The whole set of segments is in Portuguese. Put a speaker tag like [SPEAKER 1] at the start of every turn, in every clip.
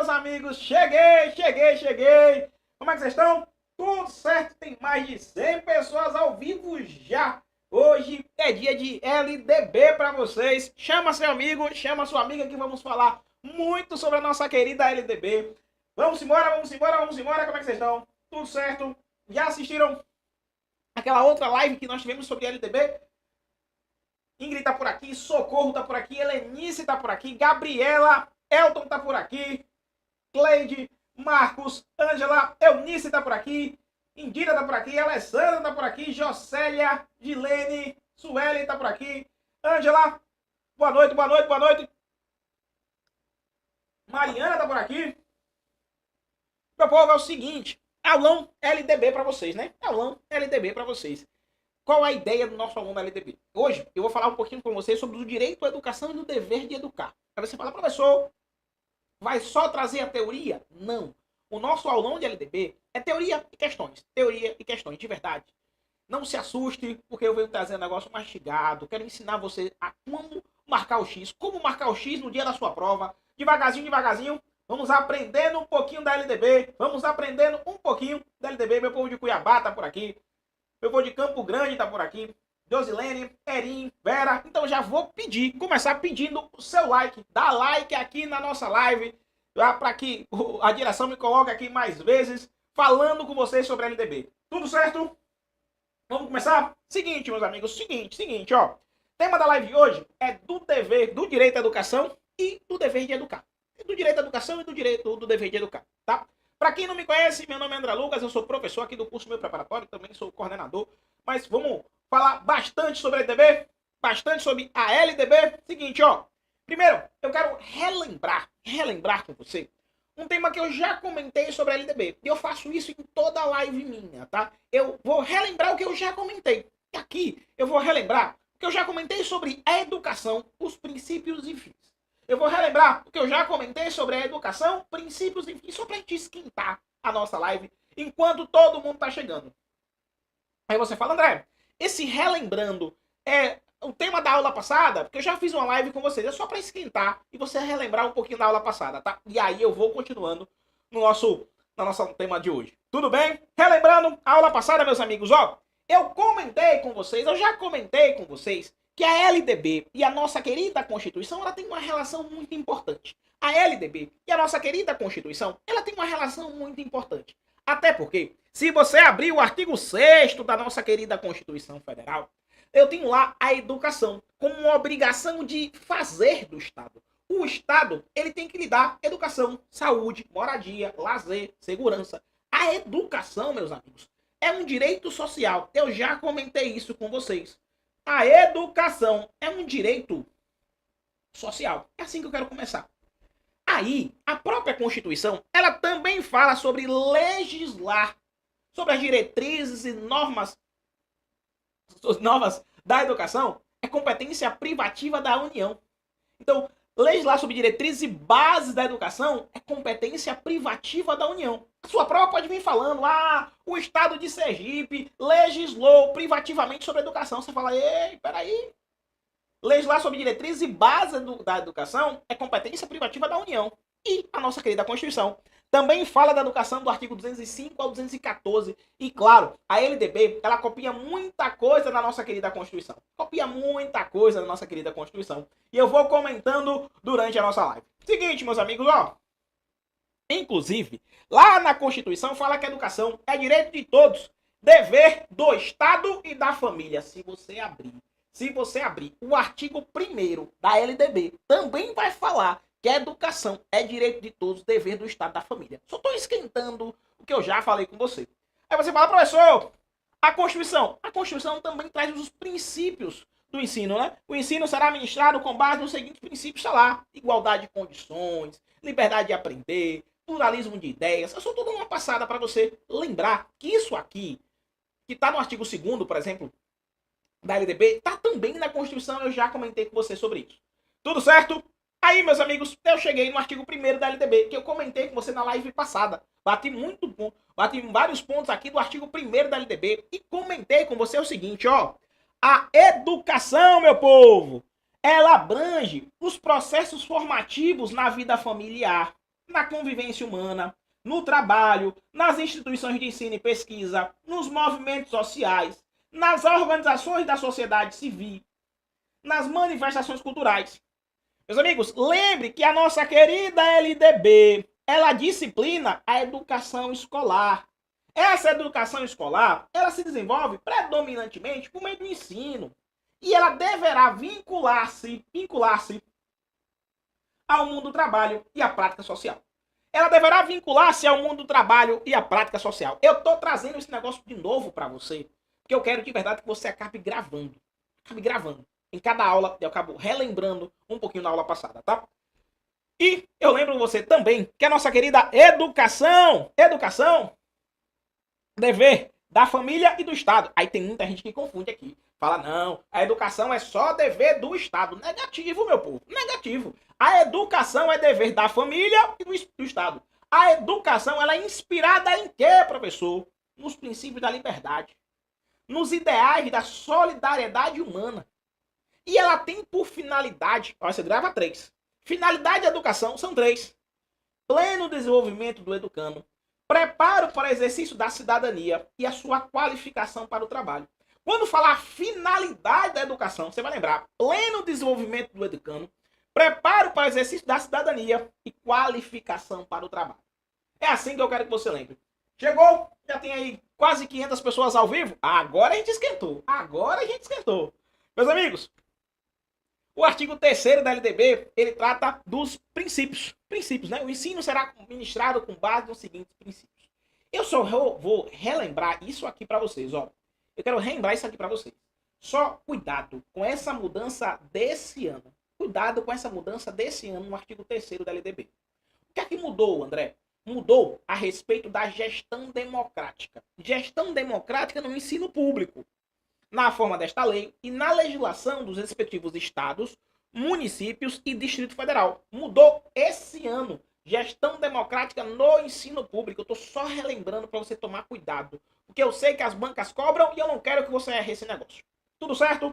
[SPEAKER 1] meus amigos, cheguei. Como é que vocês estão? Tudo certo? Tem mais de 100 pessoas ao vivo já. Hoje é dia de LDB para vocês. Chama seu amigo, chama sua amiga que vamos falar muito sobre a nossa querida LDB. Vamos embora. Como é que vocês estão? Tudo certo? Já assistiram aquela outra live que nós tivemos sobre LDB? Ingrid tá por aqui, Socorro tá por aqui, Helenice tá por aqui, Gabriela, Elton tá por aqui, Cleide, Marcos, Ângela, Eunice tá por aqui, Indira tá por aqui, Alessandra tá por aqui, Jocélia, Gilene, Sueli tá por aqui, Ângela, boa noite. Mariana tá por aqui. Meu povo, é o seguinte, aulão LDB pra vocês, né? Aulão LDB pra vocês. Qual a ideia do nosso aluno da LDB? Hoje eu vou falar um pouquinho com vocês sobre o direito à educação e do dever de educar. Aí você fala, professor, vai só trazer a teoria? Não. O nosso aulão de LDB é teoria e questões. Teoria e questões, de verdade. Não se assuste, porque eu venho trazer um negócio mastigado. Quero ensinar você a como marcar o X. Como marcar o X no dia da sua prova. Devagarzinho. Vamos aprendendo um pouquinho da LDB. Meu povo de Cuiabá tá por aqui. Meu povo de Campo Grande tá por aqui. Josilene, Erim, Vera. Então já vou começar pedindo o seu like. Dá like aqui na nossa live, para que a direção me coloque aqui mais vezes, falando com vocês sobre a LDB. Tudo certo? Vamos começar? Seguinte, meus amigos, seguinte, ó. Tema da live de hoje é do direito à educação e do dever de educar. Do direito à educação e do dever de educar, tá? Para quem não me conhece, meu nome é André Lucas, eu sou professor aqui do curso meu preparatório, também sou coordenador, mas vamos falar bastante sobre a LDB, bastante sobre a LDB. Seguinte, ó, primeiro, eu quero relembrar com você um tema que eu já comentei sobre a LDB, e eu faço isso em toda live minha, tá? Eu vou relembrar o que eu já comentei, e aqui eu vou relembrar o que eu já comentei sobre a educação, os princípios e fins. Eu vou relembrar o que eu já comentei sobre a educação, princípios e fins, só pra gente esquentar a nossa live enquanto todo mundo tá chegando. Aí você fala, André, esse relembrando é o tema da aula passada, porque eu já fiz uma live com vocês, é só pra esquentar e você relembrar um pouquinho da aula passada, tá? E aí eu vou continuando no nosso tema de hoje. Tudo bem? Relembrando a aula passada, meus amigos, ó, eu já comentei com vocês, que a LDB e a nossa querida Constituição, ela tem uma relação muito importante. A LDB e a nossa querida Constituição, ela tem uma relação muito importante. Até porque, se você abrir o artigo 6º da nossa querida Constituição Federal, eu tenho lá a educação como uma obrigação de fazer do Estado. O Estado, ele tem que lhe dar educação, saúde, moradia, lazer, segurança. A educação, meus amigos, é um direito social. Eu já comentei isso com vocês. A educação é um direito social. É assim que eu quero começar. Aí, a própria Constituição, ela também fala sobre legislar sobre as diretrizes e normas da educação. É competência privativa da União. Então, legislar sobre diretrizes e bases da educação é competência privativa da União. A sua prova pode vir falando, o Estado de Sergipe legislou privativamente sobre a educação. Você fala, ei, peraí. Legislar sobre diretrizes e bases da educação é competência privativa da União. E a nossa querida Constituição também fala da educação do artigo 205 ao 214. E claro, a LDB, ela copia muita coisa da nossa querida Constituição. E eu vou comentando durante a nossa live. Seguinte, meus amigos, ó. Inclusive, lá na Constituição fala que a educação é direito de todos, dever do Estado e da família. Se você abrir o artigo 1º da LDB, também vai falar que a educação é direito de todos, dever do Estado e da família. Só estou esquentando o que eu já falei com você. Aí você fala, professor, a Constituição também traz os princípios do ensino, né? O ensino será ministrado com base nos seguintes princípios, sei lá, igualdade de condições, liberdade de aprender, pluralismo de ideias. Eu só estou dando uma passada para você lembrar que isso aqui, que está no artigo 2º, por exemplo, da LDB, está também na Constituição, eu já comentei com você sobre isso. Tudo certo? Aí, meus amigos, eu cheguei no artigo 1º da LDB, que eu comentei com você na live passada. Bati em vários pontos aqui do artigo 1º da LDB e comentei com você o seguinte, ó. A educação, meu povo, ela abrange os processos formativos na vida familiar, na convivência humana, no trabalho, nas instituições de ensino e pesquisa, nos movimentos sociais, nas organizações da sociedade civil, nas manifestações culturais. Meus amigos, lembre que a nossa querida LDB, ela disciplina a educação escolar. Essa educação escolar, ela se desenvolve predominantemente por meio do ensino. E ela deverá vincular-se ao mundo do trabalho e à prática social. Ela deverá vincular-se ao mundo do trabalho e à prática social. Eu estou trazendo esse negócio de novo para você, porque eu quero de verdade que você acabe gravando. Acabe gravando. Em cada aula, eu acabo relembrando um pouquinho da aula passada, tá? E eu lembro você também que a nossa querida educação, dever da família e do Estado. Aí tem muita gente que confunde aqui. Fala, não, a educação é só dever do Estado. Negativo, meu povo, negativo. A educação é dever da família e do Estado. A educação, ela é inspirada em quê, professor? Nos princípios da liberdade. Nos ideais da solidariedade humana. E ela tem por finalidade, ó, você grava 3. Finalidade da educação são 3. Pleno desenvolvimento do educando, preparo para o exercício da cidadania e a sua qualificação para o trabalho. Quando falar finalidade da educação, você vai lembrar pleno desenvolvimento do educando, preparo para o exercício da cidadania e qualificação para o trabalho. É assim que eu quero que você lembre. Chegou, já tem aí quase 500 pessoas ao vivo. Agora a gente esquentou. Meus amigos, o artigo 3º da LDB, ele trata dos princípios, né? O ensino será ministrado com base nos seguintes princípios. Eu só vou relembrar isso aqui para vocês, ó. Eu quero relembrar isso aqui para vocês. Só cuidado com essa mudança desse ano. Cuidado com essa mudança desse ano no artigo 3º da LDB. O que é que mudou, André? Mudou a respeito da gestão democrática. Gestão democrática no ensino público. Na forma desta lei e na legislação dos respectivos estados, municípios e Distrito Federal. Mudou esse ano. Gestão democrática no ensino público. Eu estou só relembrando para você tomar cuidado. Porque eu sei que as bancas cobram e eu não quero que você erre esse negócio. Tudo certo?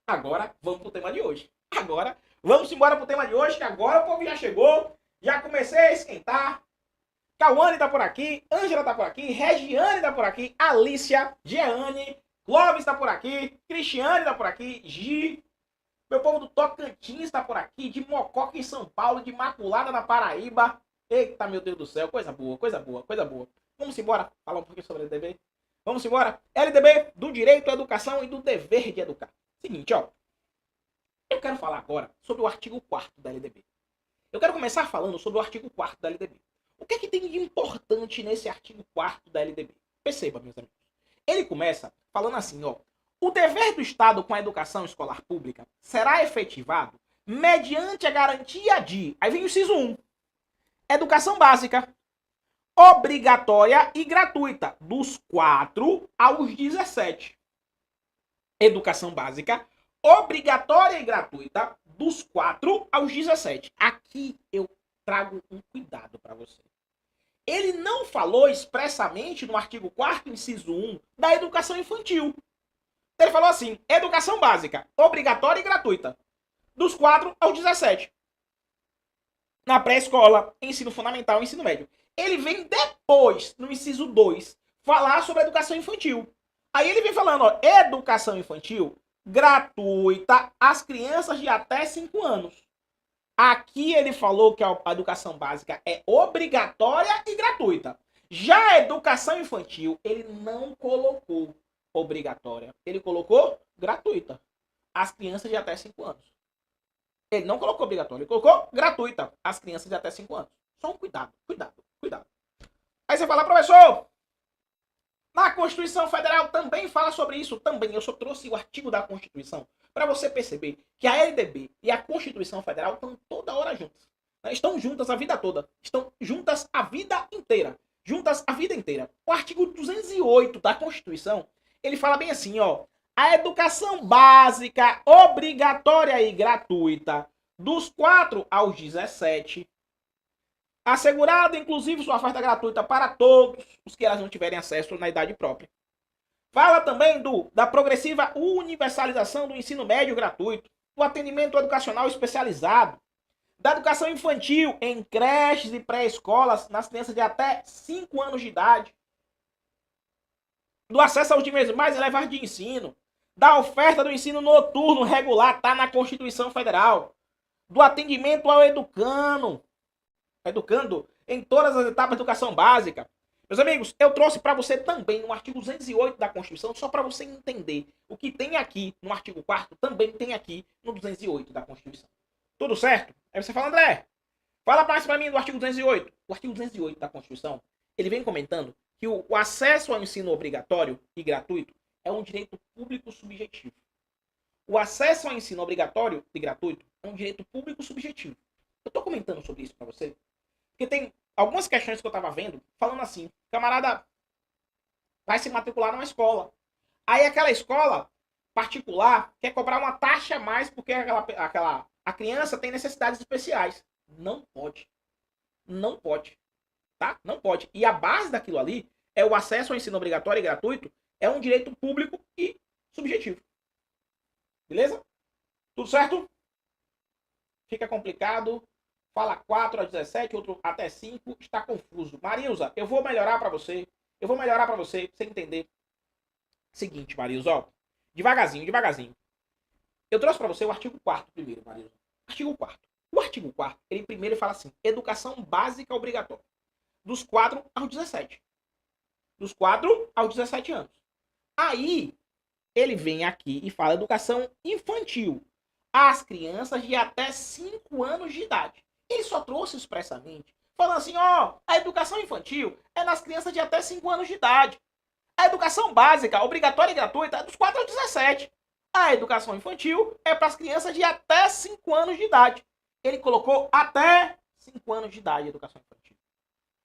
[SPEAKER 1] Agora vamos para o tema de hoje. Agora vamos embora para o tema de hoje, que agora o povo já chegou. Já comecei a esquentar. Cauane está por aqui, Ângela está por aqui, Regiane está por aqui, Alícia, Jeane, Clóvis está por aqui, Cristiane está por aqui, Gi, meu povo do Tocantins está por aqui, de Mococa em São Paulo, de Imaculada na Paraíba. Eita, meu Deus do céu, coisa boa. Vamos embora falar um pouquinho sobre a LDB? Vamos embora. LDB do direito à educação e do dever de educar. Seguinte, ó. Eu quero falar agora sobre o artigo 4º da LDB. Eu quero começar falando sobre o artigo 4º da LDB. O que é que tem de importante nesse artigo 4º da LDB? Perceba, meus amigos. Ele começa falando assim, ó. O dever do Estado com a educação escolar pública será efetivado mediante a garantia de... Aí vem o inciso 1. Educação básica, obrigatória e gratuita, dos 4 aos 17. Educação básica, obrigatória e gratuita, dos 4 aos 17. Aqui eu trago um cuidado para você. Ele não falou expressamente no artigo 4º, inciso 1, da educação infantil. Ele falou assim, educação básica, obrigatória e gratuita, dos 4 aos 17. Na pré-escola, ensino fundamental e ensino médio. Ele vem depois, no inciso 2, falar sobre a educação infantil. Aí ele vem falando, ó, educação infantil gratuita às crianças de até 5 anos. Aqui ele falou que a educação básica é obrigatória e gratuita. Já a educação infantil, ele não colocou obrigatória. Ele colocou gratuita. Às crianças de até 5 anos. Ele não colocou obrigatória, ele colocou gratuita. Às crianças de até 5 anos. Só um cuidado. Aí você fala, professor, na Constituição Federal também fala sobre isso. Também, eu só trouxe o artigo da Constituição para você perceber que a LDB e a Constituição Federal estão toda hora juntas. Estão juntas a vida toda. Estão juntas a vida inteira. O artigo 208 da Constituição, ele fala bem assim, ó. A educação básica, obrigatória e gratuita, dos 4 aos 17, assegurada inclusive sua oferta gratuita para todos os que elas não tiverem acesso na idade própria. Fala também da progressiva universalização do ensino médio gratuito, do atendimento educacional especializado, Da educação infantil em creches e pré-escolas nas crianças de até 5 anos de idade, do acesso aos níveis mais elevados de ensino, da oferta do ensino noturno regular, está na Constituição Federal, do atendimento ao educando em todas as etapas da educação básica. Meus amigos, eu trouxe para você também no artigo 208 da Constituição, só para você entender o que tem aqui no artigo 4º, também tem aqui no 208 da Constituição. Tudo certo? Aí você fala, André, fala mais para mim do artigo 208. O artigo 208 da Constituição, ele vem comentando que o acesso ao ensino obrigatório e gratuito é um direito público subjetivo. O acesso ao ensino obrigatório e gratuito é um direito público subjetivo. Eu estou comentando sobre isso para você, porque tem algumas questões que eu estava vendo, falando assim, camarada vai se matricular numa escola. Aí aquela escola particular quer cobrar uma taxa a mais porque a criança tem necessidades especiais. Não pode. Não pode. Tá? Não pode. E a base daquilo ali é o acesso ao ensino obrigatório e gratuito, é um direito público e subjetivo. Beleza? Tudo certo? Fica complicado. Fala 4 a 17, outro até 5, está confuso. Marilza, eu vou melhorar para você. Eu vou melhorar para você entender. Seguinte, Marilza, ó. Devagarzinho, devagarzinho. Eu trouxe para você o artigo 4º primeiro, Marilza. Artigo 4º. O artigo 4º, ele primeiro fala assim, educação básica obrigatória. Dos 4 aos 17. Dos 4 aos 17 anos. Aí, ele vem aqui e fala educação infantil. Às crianças de até 5 anos de idade. Ele só trouxe expressamente, falando assim, ó, a educação infantil é nas crianças de até 5 anos de idade. A educação básica, obrigatória e gratuita, é dos 4 aos 17. A educação infantil é para as crianças de até 5 anos de idade. Ele colocou até 5 anos de idade a educação infantil.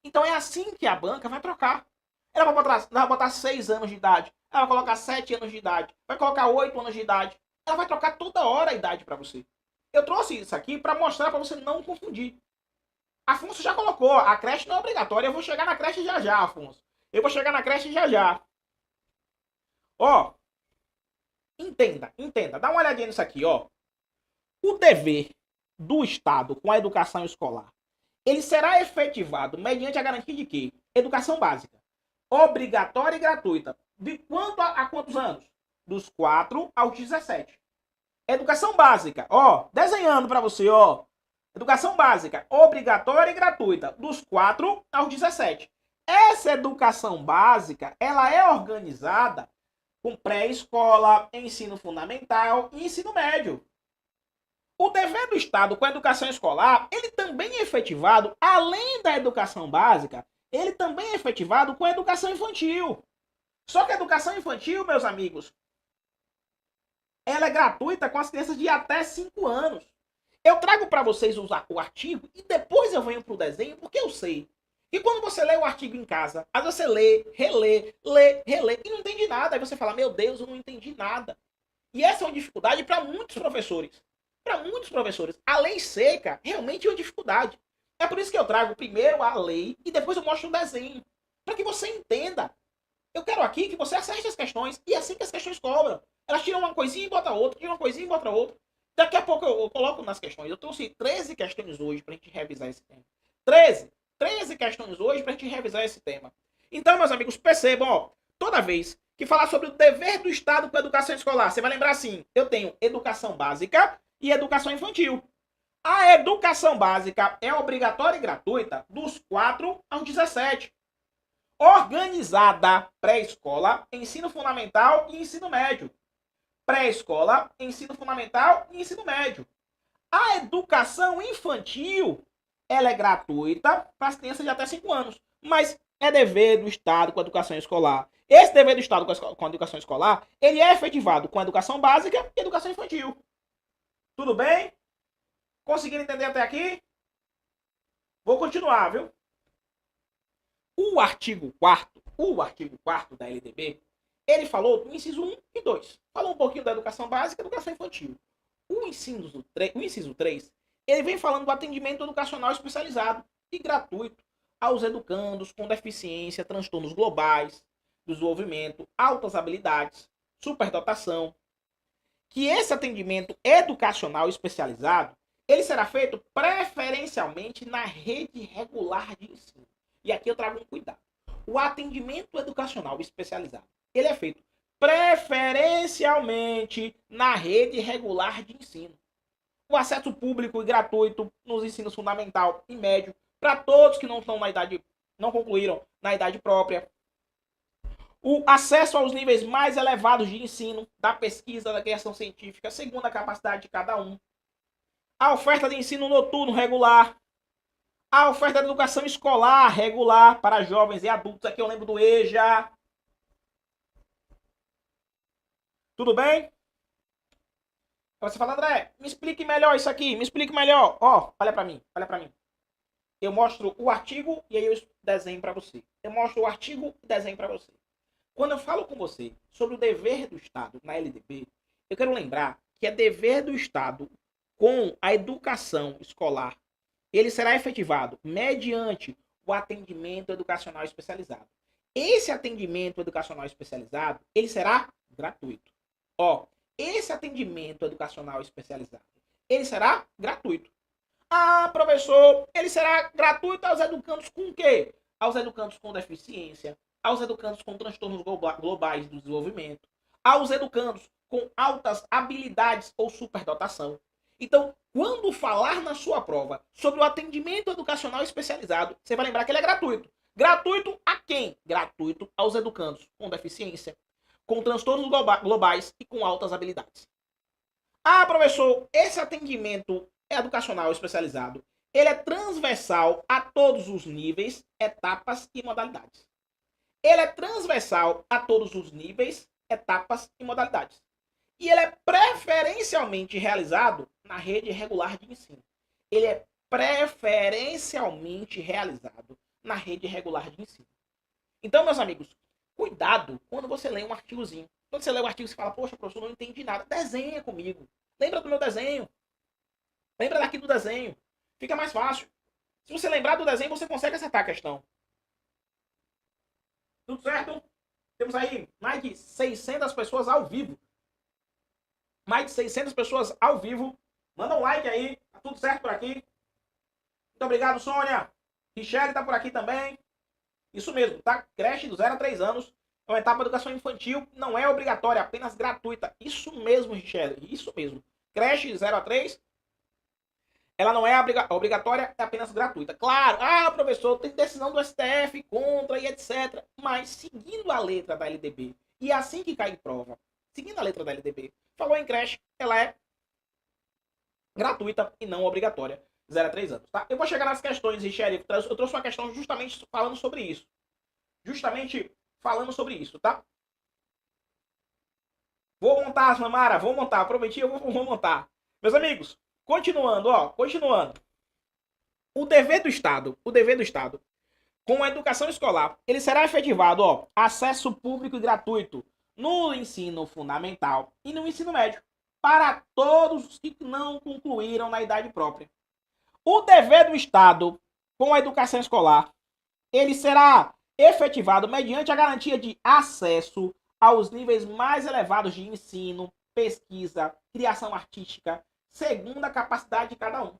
[SPEAKER 1] Então é assim que a banca vai trocar. Ela vai botar 6 anos de idade, ela vai colocar 7 anos de idade, vai colocar 8 anos de idade. Ela vai trocar toda hora a idade para você. Eu trouxe isso aqui para mostrar para você não confundir. Afonso já colocou, a creche não é obrigatória. Eu vou chegar na creche já já, Afonso. Eu vou chegar na creche já já. Ó, entenda. Dá uma olhadinha nisso aqui, ó. O dever do Estado com a educação escolar, ele será efetivado mediante a garantia de quê? Educação básica, obrigatória e gratuita. De quanto a quantos anos? Dos 4 aos 17. Educação básica, ó, desenhando para você, ó. Educação básica, obrigatória e gratuita, dos 4 aos 17. Essa educação básica, ela é organizada com pré-escola, ensino fundamental e ensino médio. O dever do Estado com a educação escolar, ele também é efetivado, além da educação básica, ele também é efetivado com a educação infantil. Só que a educação infantil, meus amigos, ela é gratuita com as crianças de até 5 anos. Eu trago para vocês o artigo e depois eu venho para o desenho, porque eu sei que quando você lê o artigo em casa, às vezes você lê, relê e não entende nada. Aí você fala, meu Deus, eu não entendi nada. E essa é uma dificuldade para muitos professores. Para muitos professores. A lei seca realmente é uma dificuldade. É por isso que eu trago primeiro a lei e depois eu mostro o desenho. Para que você entenda. Eu quero aqui que você acerte as questões e é assim que as questões cobram. Elas tiram uma coisinha e botam outra, tiram uma coisinha e botam outra. Daqui a pouco eu coloco nas questões. Eu trouxe 13 questões hoje para a gente revisar esse tema. 13 questões hoje para a gente revisar esse tema. Então, meus amigos, percebam, ó, toda vez que falar sobre o dever do Estado com a educação escolar, você vai lembrar assim, eu tenho educação básica e educação infantil. A educação básica é obrigatória e gratuita dos 4 aos 17. Organizada pré-escola, ensino fundamental e ensino médio. Pré-escola, ensino fundamental e ensino médio. A educação infantil, ela é gratuita para as crianças de até 5 anos, mas é dever do Estado com a educação escolar. Esse dever do Estado com a educação escolar, ele é efetivado com a educação básica e educação infantil. Tudo bem? Conseguiram entender até aqui? Vou continuar, viu? O artigo 4º da LDB, ele falou do inciso 1 e 2. Falou um pouquinho da educação básica e educação infantil. O inciso 3, ele vem falando do atendimento educacional especializado e gratuito aos educandos com deficiência, transtornos globais, desenvolvimento, altas habilidades, superdotação. Que esse atendimento educacional especializado, ele será feito preferencialmente na rede regular de ensino. E aqui eu trago um cuidado. O atendimento educacional especializado, ele é feito preferencialmente na rede regular de ensino. O acesso público e gratuito nos ensinos fundamental e médio para todos que não estão na idade, não concluíram na idade própria. O acesso aos níveis mais elevados de ensino, da pesquisa, da criação científica, segundo a capacidade de cada um. A oferta de ensino noturno regular. A oferta de educação escolar regular para jovens e adultos. Aqui eu lembro do EJA. Tudo bem? Você fala, André, me explique melhor isso aqui, me explique melhor. Ó, olha para mim, olha para mim. Eu mostro o artigo e aí eu desenho para você. Eu mostro o artigo e desenho para você. Quando eu falo com você sobre o dever do Estado na LDB, eu quero lembrar que é dever do Estado com a educação escolar. Ele será efetivado mediante o atendimento educacional especializado. Esse atendimento educacional especializado, ele será gratuito. Ó, esse atendimento educacional especializado, ele será gratuito. Ah, professor, ele será gratuito aos educandos com o quê? Aos educandos com deficiência, aos educandos com transtornos globais do desenvolvimento, aos educandos com altas habilidades ou superdotação. Então, quando falar na sua prova sobre o atendimento educacional especializado, você vai lembrar que ele é gratuito. Gratuito a quem? Gratuito aos educandos com deficiência, com transtornos globais e com altas habilidades. Ah, professor, esse atendimento educacional especializado, ele é transversal a todos os níveis, etapas e modalidades. Ele é transversal a todos os níveis, etapas e modalidades. E ele é preferencialmente realizado na rede regular de ensino. Ele é preferencialmente realizado na rede regular de ensino. Então, meus amigos, cuidado quando você lê um artigozinho. Quando você lê um artigo e fala, poxa, professor, não entendi nada. Desenha comigo. Lembra do meu desenho. Lembra daqui do desenho. Fica mais fácil. Se você lembrar do desenho, você consegue acertar a questão. Tudo certo? Temos aí mais de 600 pessoas ao vivo. Mais de 600 pessoas ao vivo. Manda um like aí. Tá tudo certo por aqui. Muito obrigado, Sônia. Richelle tá por aqui também. Isso mesmo, tá? Creche do 0 a 3 anos. É uma etapa de educação infantil. Não é obrigatória, apenas gratuita. Isso mesmo, Richelle. Isso mesmo. Creche de 0 a 3. Ela não é obrigatória, é apenas gratuita. Claro, professor, tem decisão do STF contra e etc. Mas seguindo a letra da LDB, e assim que cai em prova, seguindo a letra da LDB, falou em creche, ela é gratuita e não obrigatória. 0 a 3 anos, tá? Eu vou chegar nas questões, Richelle. Eu trouxe uma questão justamente falando sobre isso. Justamente falando sobre isso, tá? Vou montar, Samara, vou montar. Prometi, eu vou montar. Meus amigos, continuando, continuando. O dever do Estado, com a educação escolar, ele será efetivado, acesso público e gratuito no ensino fundamental e no ensino médio, para todos os que não concluíram na idade própria. O dever do Estado com a educação escolar, ele será efetivado mediante a garantia de acesso aos níveis mais elevados de ensino, pesquisa, criação artística, segundo a capacidade de cada um.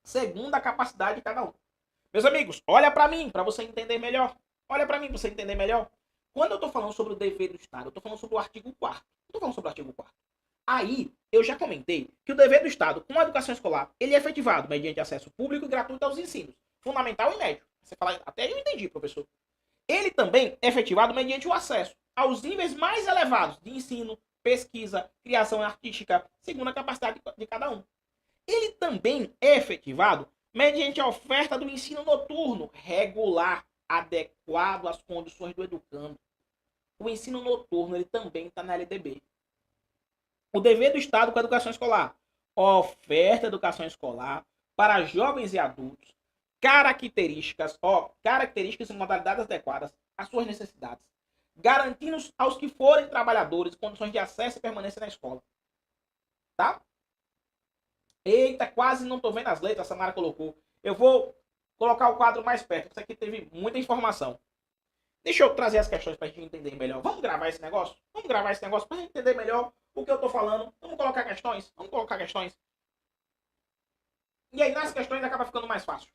[SPEAKER 1] Segundo a capacidade de cada um. Meus amigos, olha para mim, para você entender melhor. Olha para mim, para você entender melhor. Quando eu estou falando sobre o dever do Estado, eu estou falando sobre o artigo 4º. Eu estou falando sobre o artigo 4º. Aí, eu já comentei que o dever do Estado com a educação escolar, ele é efetivado mediante acesso público e gratuito aos ensinos, fundamental e médio. Você fala, até eu entendi, professor. Ele também é efetivado mediante o acesso aos níveis mais elevados de ensino, pesquisa, criação artística, segundo a capacidade de cada um. Ele também é efetivado mediante a oferta do ensino noturno regular, adequado às condições do educando. O ensino noturno, ele também está na LDB. O dever do Estado com a educação escolar. Oferta de educação escolar para jovens e adultos. Características e modalidades adequadas às suas necessidades. Garantindo aos que forem trabalhadores condições de acesso e permanência na escola. Tá? Eita, quase não estou vendo as letras, a Samara colocou. Eu vou colocar o quadro mais perto, isso aqui teve muita informação. Deixa eu trazer as questões para a gente entender melhor. Vamos gravar esse negócio? Vamos gravar esse negócio para a gente entender melhor o que eu estou falando. Vamos colocar questões? Vamos colocar questões. E aí nas questões acaba ficando mais fácil.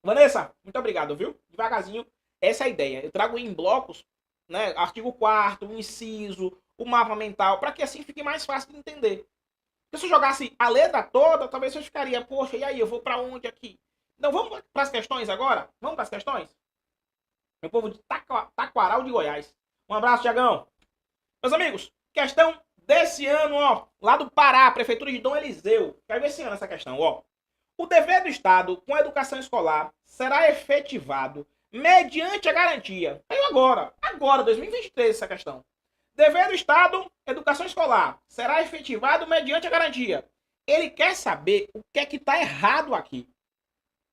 [SPEAKER 1] Vanessa, muito obrigado, viu? Devagarzinho, essa é a ideia. Eu trago em blocos, né? Artigo 4º, o inciso, o mapa mental, para que assim fique mais fácil de entender. Porque se eu jogasse a letra toda, talvez eu ficaria, poxa, e aí, eu vou para onde aqui? Então vamos para as questões agora? Vamos para as questões? Meu povo de Taquaral de Goiás. Um abraço, Tiagão. Meus amigos, questão desse ano, ó, lá do Pará, Prefeitura de Dom Eliseu. Quero ver esse ano essa questão, ó. O dever do Estado com a educação escolar será efetivado mediante a garantia. Aí agora, 2023, essa questão. Dever do Estado, educação escolar, será efetivado mediante a garantia. Ele quer saber o que é que está errado aqui.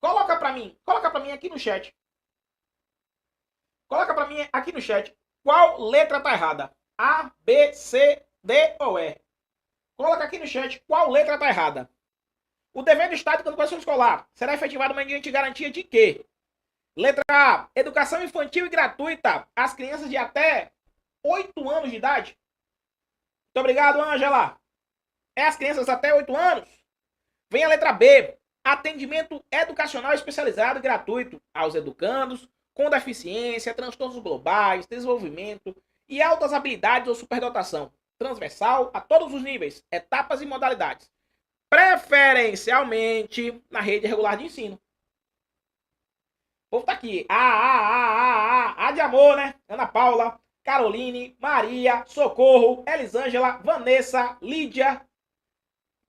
[SPEAKER 1] Coloca para mim aqui no chat. Coloca para mim aqui no chat qual letra está errada. A, B, C, D ou E. Coloca aqui no chat qual letra está errada. O dever do Estado com a educação escolar será efetivado mediante garantia de quê? Letra A, educação infantil e gratuita às crianças de até 8 anos de idade. Muito obrigado, Ângela. É as crianças até 8 anos. Vem a letra B, atendimento educacional especializado e gratuito aos educandos com deficiência, transtornos globais, desenvolvimento e altas habilidades ou superdotação, transversal a todos os níveis, etapas e modalidades, preferencialmente na rede regular de ensino. O povo tá aqui. A de amor, né? Ana Paula, Caroline, Maria, Socorro, Elisângela, Vanessa, Lídia.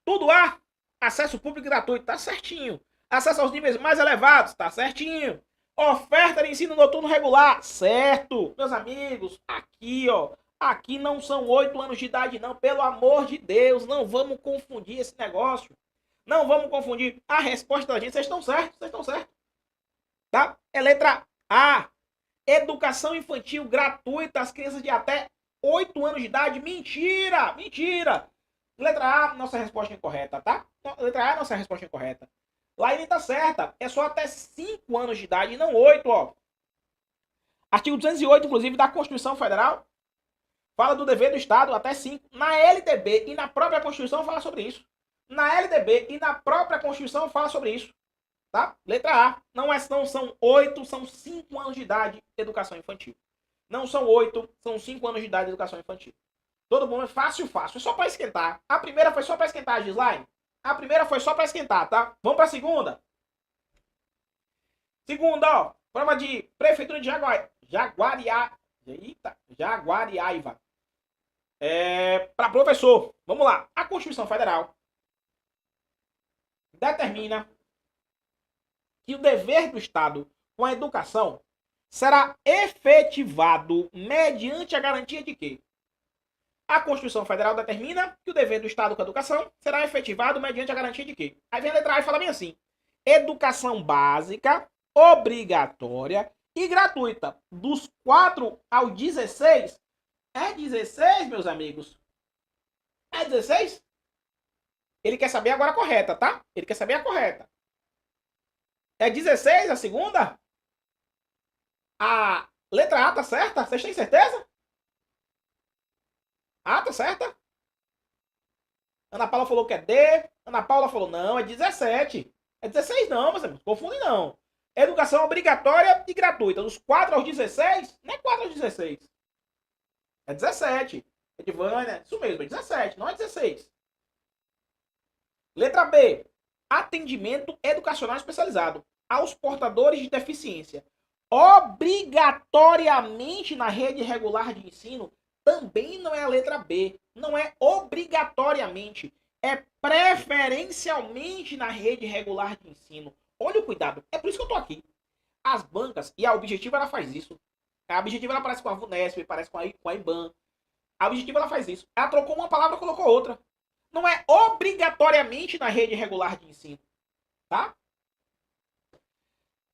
[SPEAKER 1] Tudo A. Acesso público gratuito, tá certinho. Acesso aos níveis mais elevados, tá certinho. Oferta de ensino noturno regular, certo. Meus amigos, aqui, ó. Aqui não são 8 anos de idade, não. Pelo amor de Deus, não vamos confundir esse negócio. Não vamos confundir. A resposta da gente, vocês estão certos, Tá? É letra A. Educação infantil gratuita às crianças de até 8 anos de idade. Mentira! Mentira! Letra A, nossa resposta é incorreta, tá? Letra A, nossa resposta é incorreta. Laine tá certa. É só até 5 anos de idade e não 8, ó. Artigo 208, inclusive, da Constituição Federal, fala do dever do Estado até 5. Na LDB e na própria Constituição fala sobre isso. Na LDB e na própria Constituição fala sobre isso. Tá? Letra A. Não são 8, são 5 anos de idade educação infantil. Não são 8, são 5 anos de idade educação infantil. Todo mundo é fácil. É só para esquentar. A primeira foi só para esquentar, Gislaine. A primeira foi só para esquentar, tá? Vamos para a segunda. Segunda, ó. Prova de Prefeitura de Jaguariaiva. Para professor. Vamos lá. A Constituição Federal determina que o dever do Estado com a educação será efetivado mediante a garantia de quê? A Constituição Federal determina que o dever do Estado com a educação será efetivado mediante a garantia de quê? Aí vem a letra A e fala bem assim: educação básica, obrigatória e gratuita. Dos 4 aos 16. É 16, meus amigos? É 16? Ele quer saber agora a correta, tá? Ele quer saber a correta. É 16 a segunda? A letra A tá certa? Vocês têm certeza? A tá certa? Ana Paula falou que é D. Ana Paula falou não, é 17. É 16 não, mas confunde não. Educação obrigatória e gratuita. Dos 4 aos 16? Não é 4 aos 16. É 17. Edivânia, isso mesmo, é 17, não é 16. Letra B. Atendimento educacional especializado aos portadores de deficiência. Obrigatoriamente na rede regular de ensino, também não é a letra B. Não é obrigatoriamente. É preferencialmente na rede regular de ensino. Olha o cuidado. É por isso que eu tô aqui. As bancas, e a Objetiva ela faz isso. A Objetiva ela parece com a VUNESP, parece com a IBAN. A Objetiva ela faz isso. Ela trocou uma palavra e colocou outra. Não é obrigatoriamente na rede regular de ensino. Tá?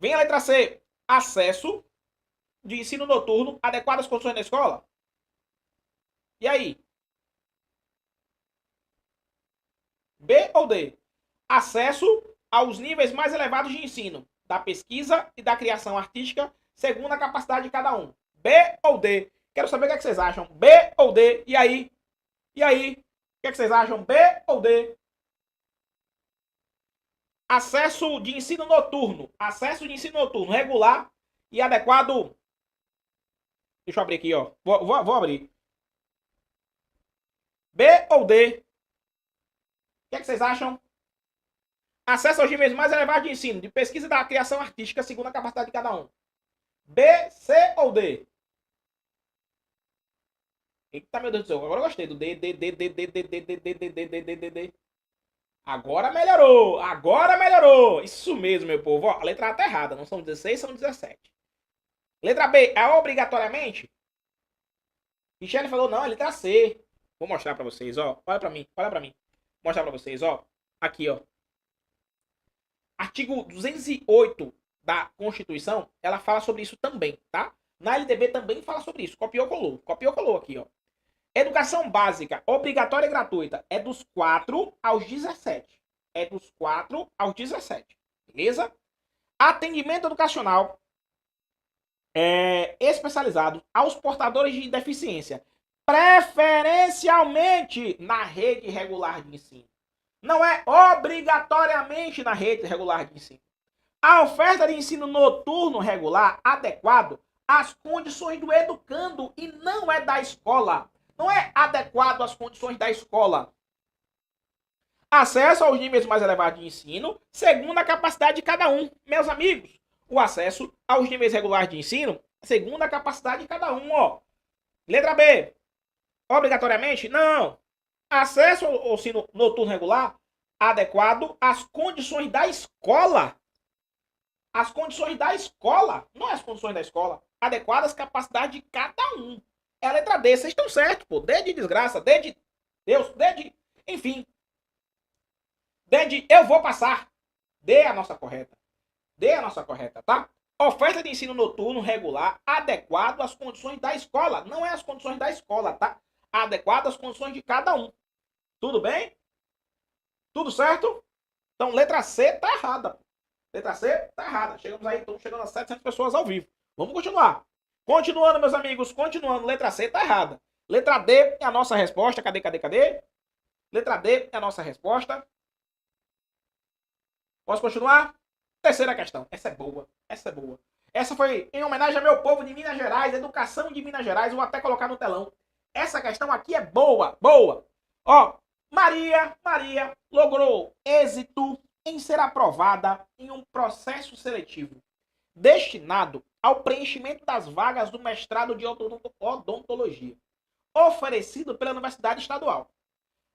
[SPEAKER 1] Vem a letra C. Acesso de ensino noturno adequado às condições da escola. E aí? B ou D? Acesso aos níveis mais elevados de ensino, da pesquisa e da criação artística, segundo a capacidade de cada um. B ou D? Quero saber o que, é que vocês acham. B ou D? E aí? E aí? O que, é que vocês acham? B ou D? Acesso de ensino noturno. Acesso de ensino noturno regular e adequado. Deixa eu abrir aqui, ó. Vou abrir. B ou D? O que é que vocês acham? Acesso aos níveis mais elevados de ensino, de pesquisa da criação artística, segundo a capacidade de cada um. B, C ou D? Eita, meu Deus do céu. Agora eu gostei do D, D, D, D, D, D, D, D, D, D, D, D, D, D, D. Agora melhorou. Agora melhorou. Isso mesmo, meu povo. Ó, a letra A tá errada. Não são 16, são 17. Letra B, é obrigatoriamente? Michele falou, não, é letra C. Vou mostrar pra vocês, ó. Olha pra mim, olha pra mim. Vou mostrar pra vocês, ó. Aqui, ó. Artigo 208 da Constituição, ela fala sobre isso também, tá? Na LDB também fala sobre isso. Copiou, colou aqui, ó. Educação básica, obrigatória e gratuita, é dos 4 aos 17. É dos 4 aos 17. Beleza? Atendimento educacional especializado aos portadores de deficiência, preferencialmente na rede regular de ensino. Não é obrigatoriamente na rede regular de ensino. A oferta de ensino noturno regular adequado às condições do educando e não é da escola. Não é adequado às condições da escola. Acesso aos níveis mais elevados de ensino, segundo a capacidade de cada um. Meus amigos, o acesso aos níveis regulares de ensino, segundo a capacidade de cada um. Ó. Letra B. Obrigatoriamente? Não. Acesso ao ensino noturno regular adequado às condições da escola. As condições da escola, não é as condições da escola, adequadas às capacidades de cada um. É a letra D. Vocês estão certos, pô. D de desgraça, D de Deus, D de... Enfim. D de eu vou passar. D é a nossa correta. D é a nossa correta, tá? Oferta de ensino noturno regular adequado às condições da escola. Não é as condições da escola, tá? Adequado às condições de cada um. Tudo bem? Tudo certo? Então, letra C tá errada. Letra C tá errada. Chegamos aí, estamos chegando a 700 pessoas ao vivo. Vamos continuar. Continuando, meus amigos, continuando. Letra C tá errada. Letra D é a nossa resposta. Cadê? Letra D é a nossa resposta. Posso continuar? Terceira questão. Essa é boa. Essa é boa. Essa foi em homenagem ao meu povo de Minas Gerais, educação de Minas Gerais. Vou até colocar no telão. Essa questão aqui é boa. Boa. Ó, Maria logrou êxito em ser aprovada em um processo seletivo destinado ao preenchimento das vagas do mestrado de odontologia, oferecido pela Universidade Estadual.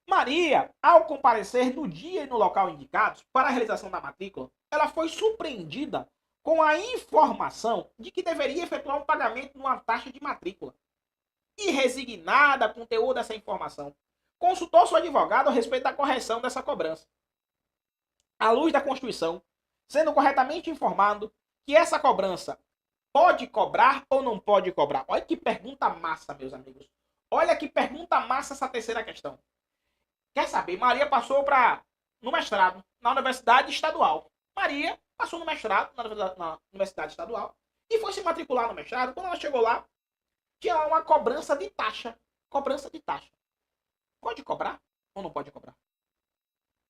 [SPEAKER 1] Maria, ao comparecer no dia e no local indicados para a realização da matrícula, ela foi surpreendida com a informação de que deveria efetuar um pagamento de uma taxa de matrícula. E resignada com o teor dessa informação, consultou seu advogado a respeito da correção dessa cobrança. À luz da Constituição, sendo corretamente informado que essa cobrança pode cobrar ou não pode cobrar. Olha que pergunta massa, meus amigos. Olha que pergunta massa essa terceira questão. Quer saber? Maria passou no mestrado na Universidade Estadual. Maria passou no mestrado na Universidade Estadual e foi se matricular no mestrado. Quando ela chegou lá, tinha uma cobrança de taxa. Cobrança de taxa. Pode cobrar ou não pode cobrar?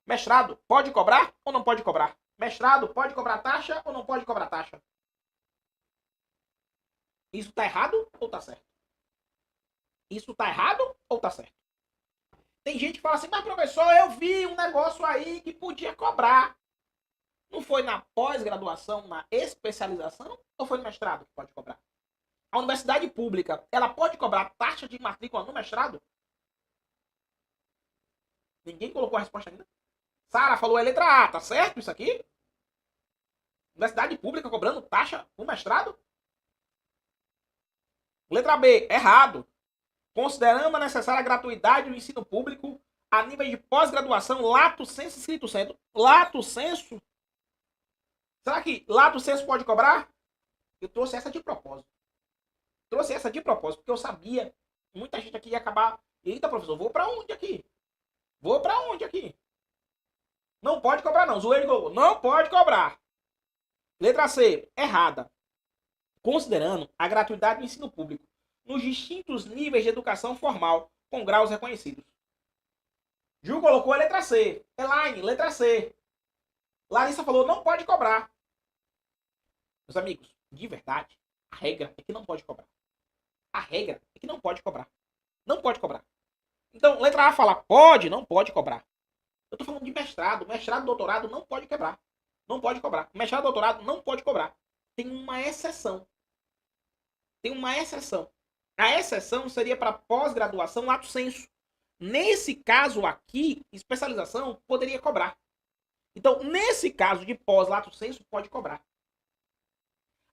[SPEAKER 1] Mestrado, pode cobrar ou não pode cobrar? Mestrado, pode cobrar taxa ou não pode cobrar taxa? Isso tá errado ou tá certo? Isso tá errado ou tá certo? Tem gente que fala assim, mas professor, eu vi um negócio aí que podia cobrar. Não foi na pós-graduação, na especialização, ou foi no mestrado que pode cobrar? A universidade pública, ela pode cobrar taxa de matrícula no mestrado? Ninguém colocou a resposta ainda. Sara falou, é letra A, tá certo isso aqui? Universidade pública cobrando taxa no mestrado? Letra B, errado. Considerando a necessária gratuidade do ensino público a nível de pós-graduação, lato sensu escrito certo. Lato sensu? Será que lato sensu pode cobrar? Eu trouxe essa de propósito. Porque eu sabia que muita gente aqui ia acabar. Eita, professor, vou pra onde aqui? Não pode cobrar não. Zoeiro colocou. Não pode cobrar. Letra C, errada. Considerando a gratuidade do ensino público nos distintos níveis de educação formal com graus reconhecidos. Ju colocou a letra C. Elaine, letra C. Larissa falou, não pode cobrar. Meus amigos, de verdade, a regra é que não pode cobrar. A regra é que não pode cobrar. Não pode cobrar. Então, letra A fala, pode, não pode cobrar. Eu tô falando de mestrado. Mestrado, doutorado, não pode quebrar. Não pode cobrar. Mestrado, doutorado, não pode cobrar. Tem uma exceção. Tem uma exceção. A exceção seria para pós-graduação lato sensu. Nesse caso aqui, especialização poderia cobrar. Então, nesse caso de pós lato sensu, pode cobrar.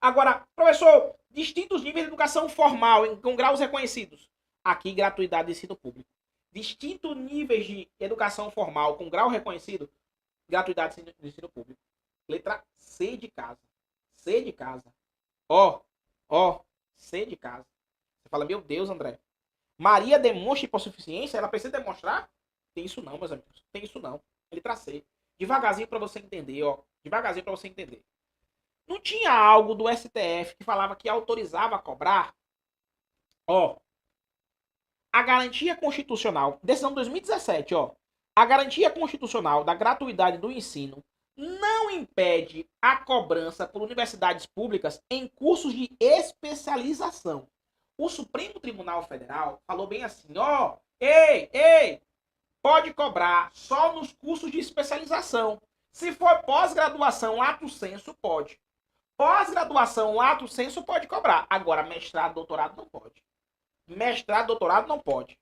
[SPEAKER 1] Agora, professor, distintos níveis de educação formal com graus reconhecidos. Aqui, gratuidade de ensino público. Distintos níveis de educação formal com grau reconhecido, gratuidade de ensino público. Letra C de casa. C de casa. Ó, C de casa. Você fala, meu Deus, André. Maria demonstra hipossuficiência? Ela precisa demonstrar? Tem isso não, meus amigos. Tem isso não. Letra C. Devagarzinho para você entender, ó. Devagarzinho para você entender. Não tinha algo do STF que falava que autorizava a cobrar? Ó. A garantia constitucional, decisão de 2017, ó. A garantia constitucional da gratuidade do ensino não impede a cobrança por universidades públicas em cursos de especialização. O Supremo Tribunal Federal falou bem assim, ó, ei, pode cobrar só nos cursos de especialização. Se for pós-graduação, lato sensu, pode. Pós-graduação, lato sensu, pode cobrar. Agora, mestrado, doutorado, não pode. Mestrado, doutorado, não pode.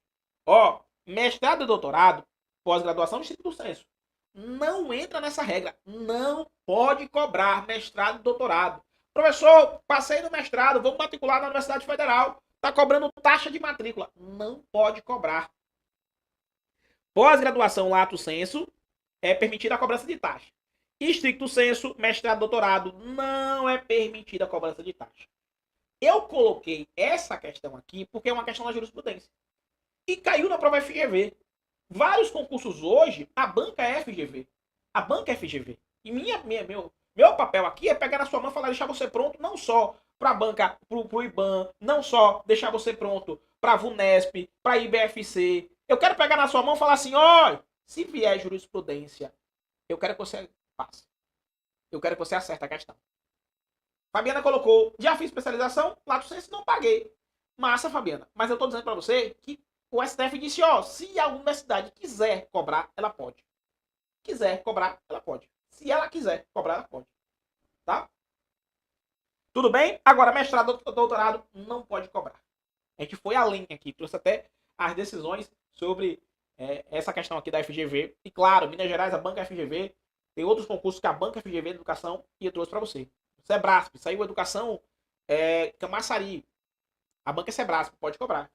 [SPEAKER 1] Ó, mestrado e doutorado, pós-graduação, estricto sensu. Não entra nessa regra. Não pode cobrar mestrado e doutorado. Professor, passei no mestrado, vou matricular na Universidade Federal. Está cobrando taxa de matrícula. Não pode cobrar. Pós-graduação, lato sensu, é permitida a cobrança de taxa. Estricto sensu, mestrado, doutorado, não é permitida a cobrança de taxa. Eu coloquei essa questão aqui porque é uma questão da jurisprudência. E caiu na prova FGV. Vários concursos hoje, a banca é FGV. A banca é FGV. E meu papel aqui é pegar na sua mão e falar, deixar você pronto, não só para a banca, para o IBAN, não só deixar você pronto para a VUNESP, para a IBFC. Eu quero pegar na sua mão e falar assim, ó, se vier jurisprudência, eu quero que você passe. Eu quero que você acerte a questão. Fabiana colocou, já fiz especialização, lato sensu, não paguei. Massa, Fabiana. Mas eu estou dizendo para você que o STF disse, ó, se a universidade quiser cobrar, ela pode. Quiser cobrar, ela pode. Se ela quiser cobrar, ela pode. Tá? Tudo bem? Agora, mestrado, doutorado, não pode cobrar. A gente foi além aqui, trouxe até as decisões sobre essa questão aqui da FGV. E claro, Minas Gerais, a banca FGV, tem outros concursos que a banca FGV de educação e eu trouxe para você. Sebrasp, saiu educação Camaçari. A banca é Sebrasp, pode cobrar.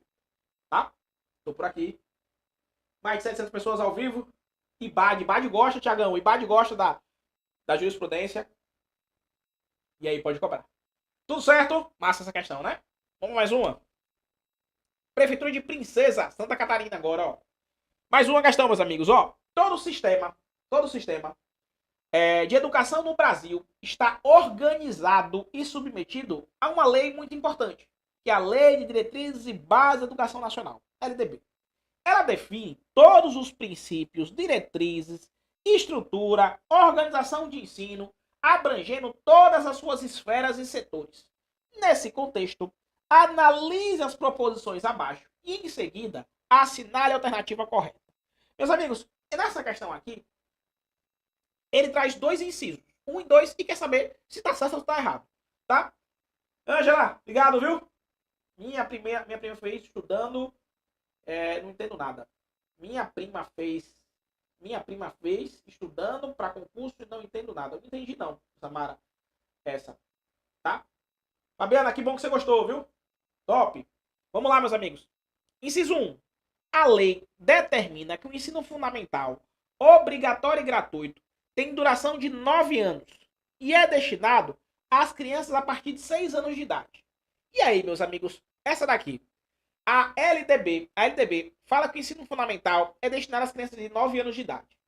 [SPEAKER 1] Tá? Tô por aqui. Mais de 700 pessoas ao vivo. IBAD gosta, Tiagão. IBAD gosta da jurisprudência. E aí pode cobrar. Tudo certo? Massa essa questão, né? Vamos mais uma. Prefeitura de Princesa, Santa Catarina agora, ó. Mais uma questão, meus amigos, ó. Todo o sistema de educação no Brasil está organizado e submetido a uma lei muito importante, que é a Lei de Diretrizes e Bases da Educação Nacional, LDB. Ela define todos os princípios, diretrizes, estrutura, organização de ensino, abrangendo todas as suas esferas e setores. Nesse contexto, analise as proposições abaixo e, em seguida, assinale a alternativa correta. Meus amigos, nessa questão aqui, ele traz dois incisos, 1 e 2, e quer saber se está certo ou se está errado. Tá? Ângela, obrigado, viu? Minha prima fez estudando, não entendo nada. Minha prima fez estudando para concurso e não entendo nada. Eu não entendi não, Samara. Essa. Tá? Fabiana, que bom que você gostou, viu? Top. Vamos lá, meus amigos. Inciso 1. A lei determina que o ensino fundamental, obrigatório e gratuito, tem duração de 9 anos e é destinado às crianças a partir de 6 anos de idade. E aí, meus amigos, essa daqui. A LDB fala que o ensino fundamental é destinado às crianças de 9 anos de idade.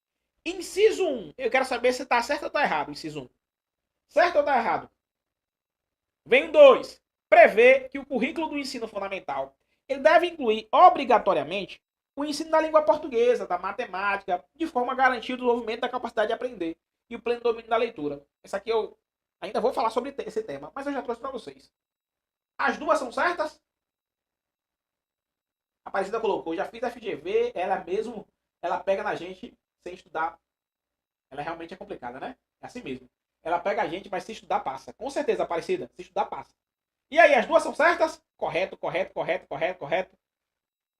[SPEAKER 1] Inciso 1. Eu quero saber se está certo ou está errado. Inciso 1. Certo ou está errado? Vem o 2. Prevê que o currículo do ensino fundamental ele deve incluir obrigatoriamente o ensino da língua portuguesa, da matemática, de forma a garantir o desenvolvimento da capacidade de aprender. e o pleno domínio da leitura. Esse aqui eu ainda vou falar sobre esse tema, mas eu já trouxe para vocês. As duas são certas? A Aparecida colocou, já fiz FGV, ela mesmo, ela pega na gente sem estudar. Ela realmente é complicada, né? É assim mesmo. Ela pega a gente, mas se estudar passa. Com certeza, Aparecida, se estudar passa. E aí, as duas são certas? Correto, correto, correto, correto, correto.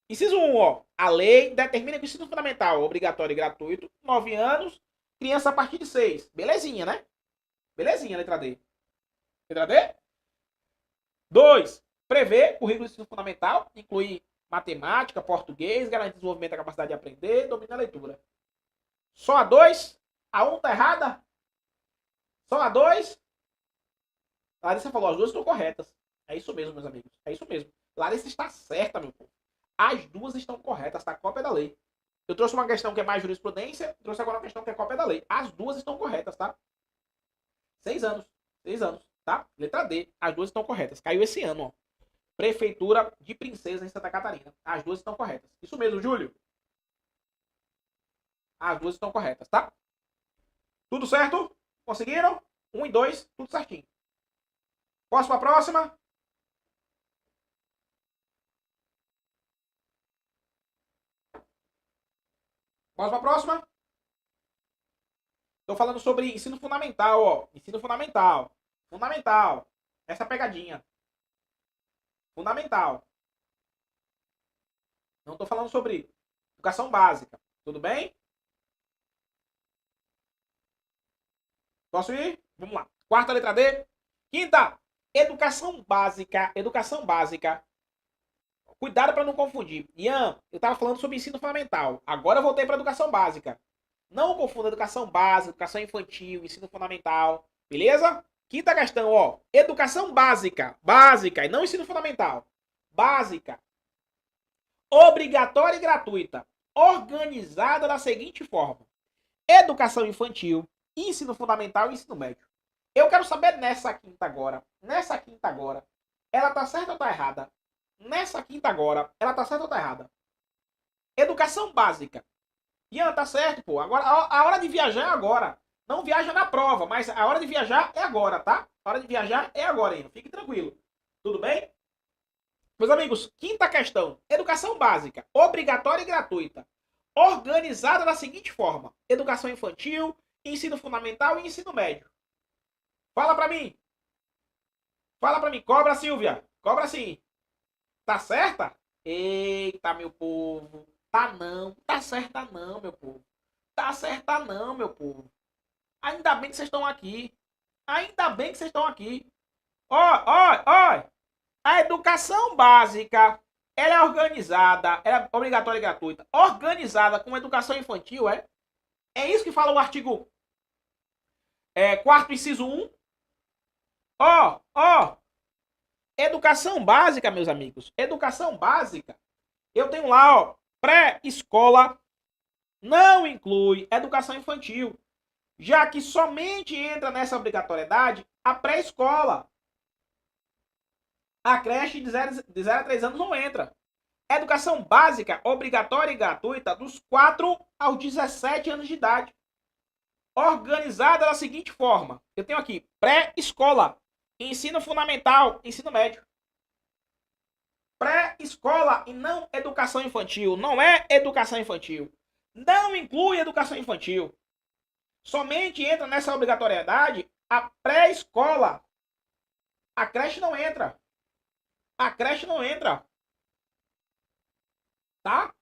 [SPEAKER 1] Inciso 1, ó. A lei determina que o ensino fundamental obrigatório e gratuito, 9 anos, criança a partir de 6. Belezinha, né? Belezinha, letra D. Letra D? 2. Prevê currículo de ensino fundamental, inclui matemática, português, garantir o desenvolvimento da capacidade de aprender, domínio da leitura. Só a 2? A 1 tá errada? Só a 2? Larissa falou, as duas estão corretas. É isso mesmo, meus amigos. É isso mesmo. Larissa está certa, meu povo. As duas estão corretas, tá? Cópia da lei. Eu trouxe uma questão que é mais jurisprudência, trouxe agora uma questão que é cópia da lei. As duas estão corretas, tá? 6 anos. 6 anos, tá? Letra D. As duas estão corretas. Caiu esse ano, ó. Prefeitura de Princesa, em Santa Catarina. As duas estão corretas. Isso mesmo, Júlio. As duas estão corretas, tá? Tudo certo? Conseguiram? 1 e 2, tudo certinho. Posso para a próxima? Posso para a próxima? Estou falando sobre ensino fundamental, ó. Ensino fundamental. Fundamental. Essa pegadinha. Fundamental. Não estou falando sobre educação básica. Tudo bem? Posso ir? Vamos lá. Quarta, letra D. Quinta, educação básica. Educação básica. Cuidado para não confundir. Ian, eu estava falando sobre ensino fundamental. Agora eu voltei para educação básica. Não confunda educação básica, educação infantil, ensino fundamental. Beleza? Quinta questão, ó. Educação básica. Básica e não ensino fundamental. Básica. Obrigatória e gratuita. Organizada da seguinte forma: educação infantil, ensino fundamental e ensino médio. Eu quero saber nessa quinta agora. Nessa quinta agora. Ela tá certa ou tá errada? Nessa quinta agora. Ela tá certa ou tá errada? Educação básica. Ian, tá certo, pô. Agora, a hora de viajar é agora. Não viaja na prova, mas a hora de viajar é agora, tá? A hora de viajar é agora, Ian. Fique tranquilo. Tudo bem? Meus amigos, quinta questão. Educação básica, obrigatória e gratuita. Organizada da seguinte forma: educação infantil, ensino fundamental e ensino médio. Fala pra mim. Fala pra mim. Cobra, Silvia. Cobra sim. Tá certa? Eita, meu povo. Tá não. Tá certa não, meu povo. Tá certa não, meu povo. Ainda bem que vocês estão aqui. Ainda bem que vocês estão aqui. Ó. A educação básica, ela é organizada, ela é obrigatória e gratuita. Organizada com educação infantil, é? É isso que fala o artigo 4º, inciso 1. Ó. Educação básica, meus amigos. Educação básica. Eu tenho lá, ó. Pré-escola não inclui educação infantil, já que somente entra nessa obrigatoriedade a pré-escola. A creche de 0 a 3 anos não entra. Educação básica, obrigatória e gratuita, dos 4 aos 17 anos de idade. Organizada da seguinte forma. Eu tenho aqui pré-escola, ensino fundamental, ensino médio. Pré-escola e não educação infantil. Não é educação infantil. Não inclui educação infantil. Somente entra nessa obrigatoriedade a pré-escola. A creche não entra. A creche não entra. Tá?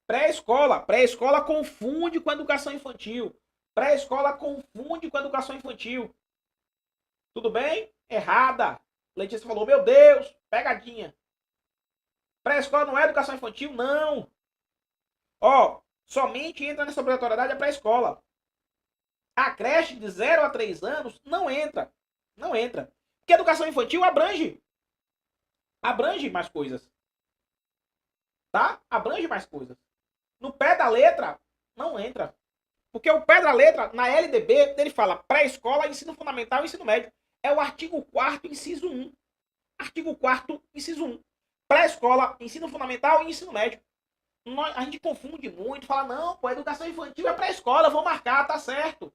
[SPEAKER 1] Pré-escola. Pré-escola confunde com educação infantil. Pré-escola confunde com educação infantil. Tudo bem? Errada. Letícia falou, meu Deus, pegadinha. Pré-escola não é educação infantil? Não. Ó, somente entra nessa obrigatoriedade a pré-escola. A creche de 0 a 3 anos não entra. Não entra. Porque educação infantil abrange mais coisas. Tá? Abrange mais coisas. No pé da letra, não entra. Porque o pé da letra, na LDB, ele fala pré-escola, ensino fundamental e ensino médio. É o artigo 4º, inciso 1. Artigo 4º, inciso 1. Pré-escola, ensino fundamental e ensino médio. A gente confunde muito, fala, não, pô, educação infantil é pré-escola, vou marcar, tá certo.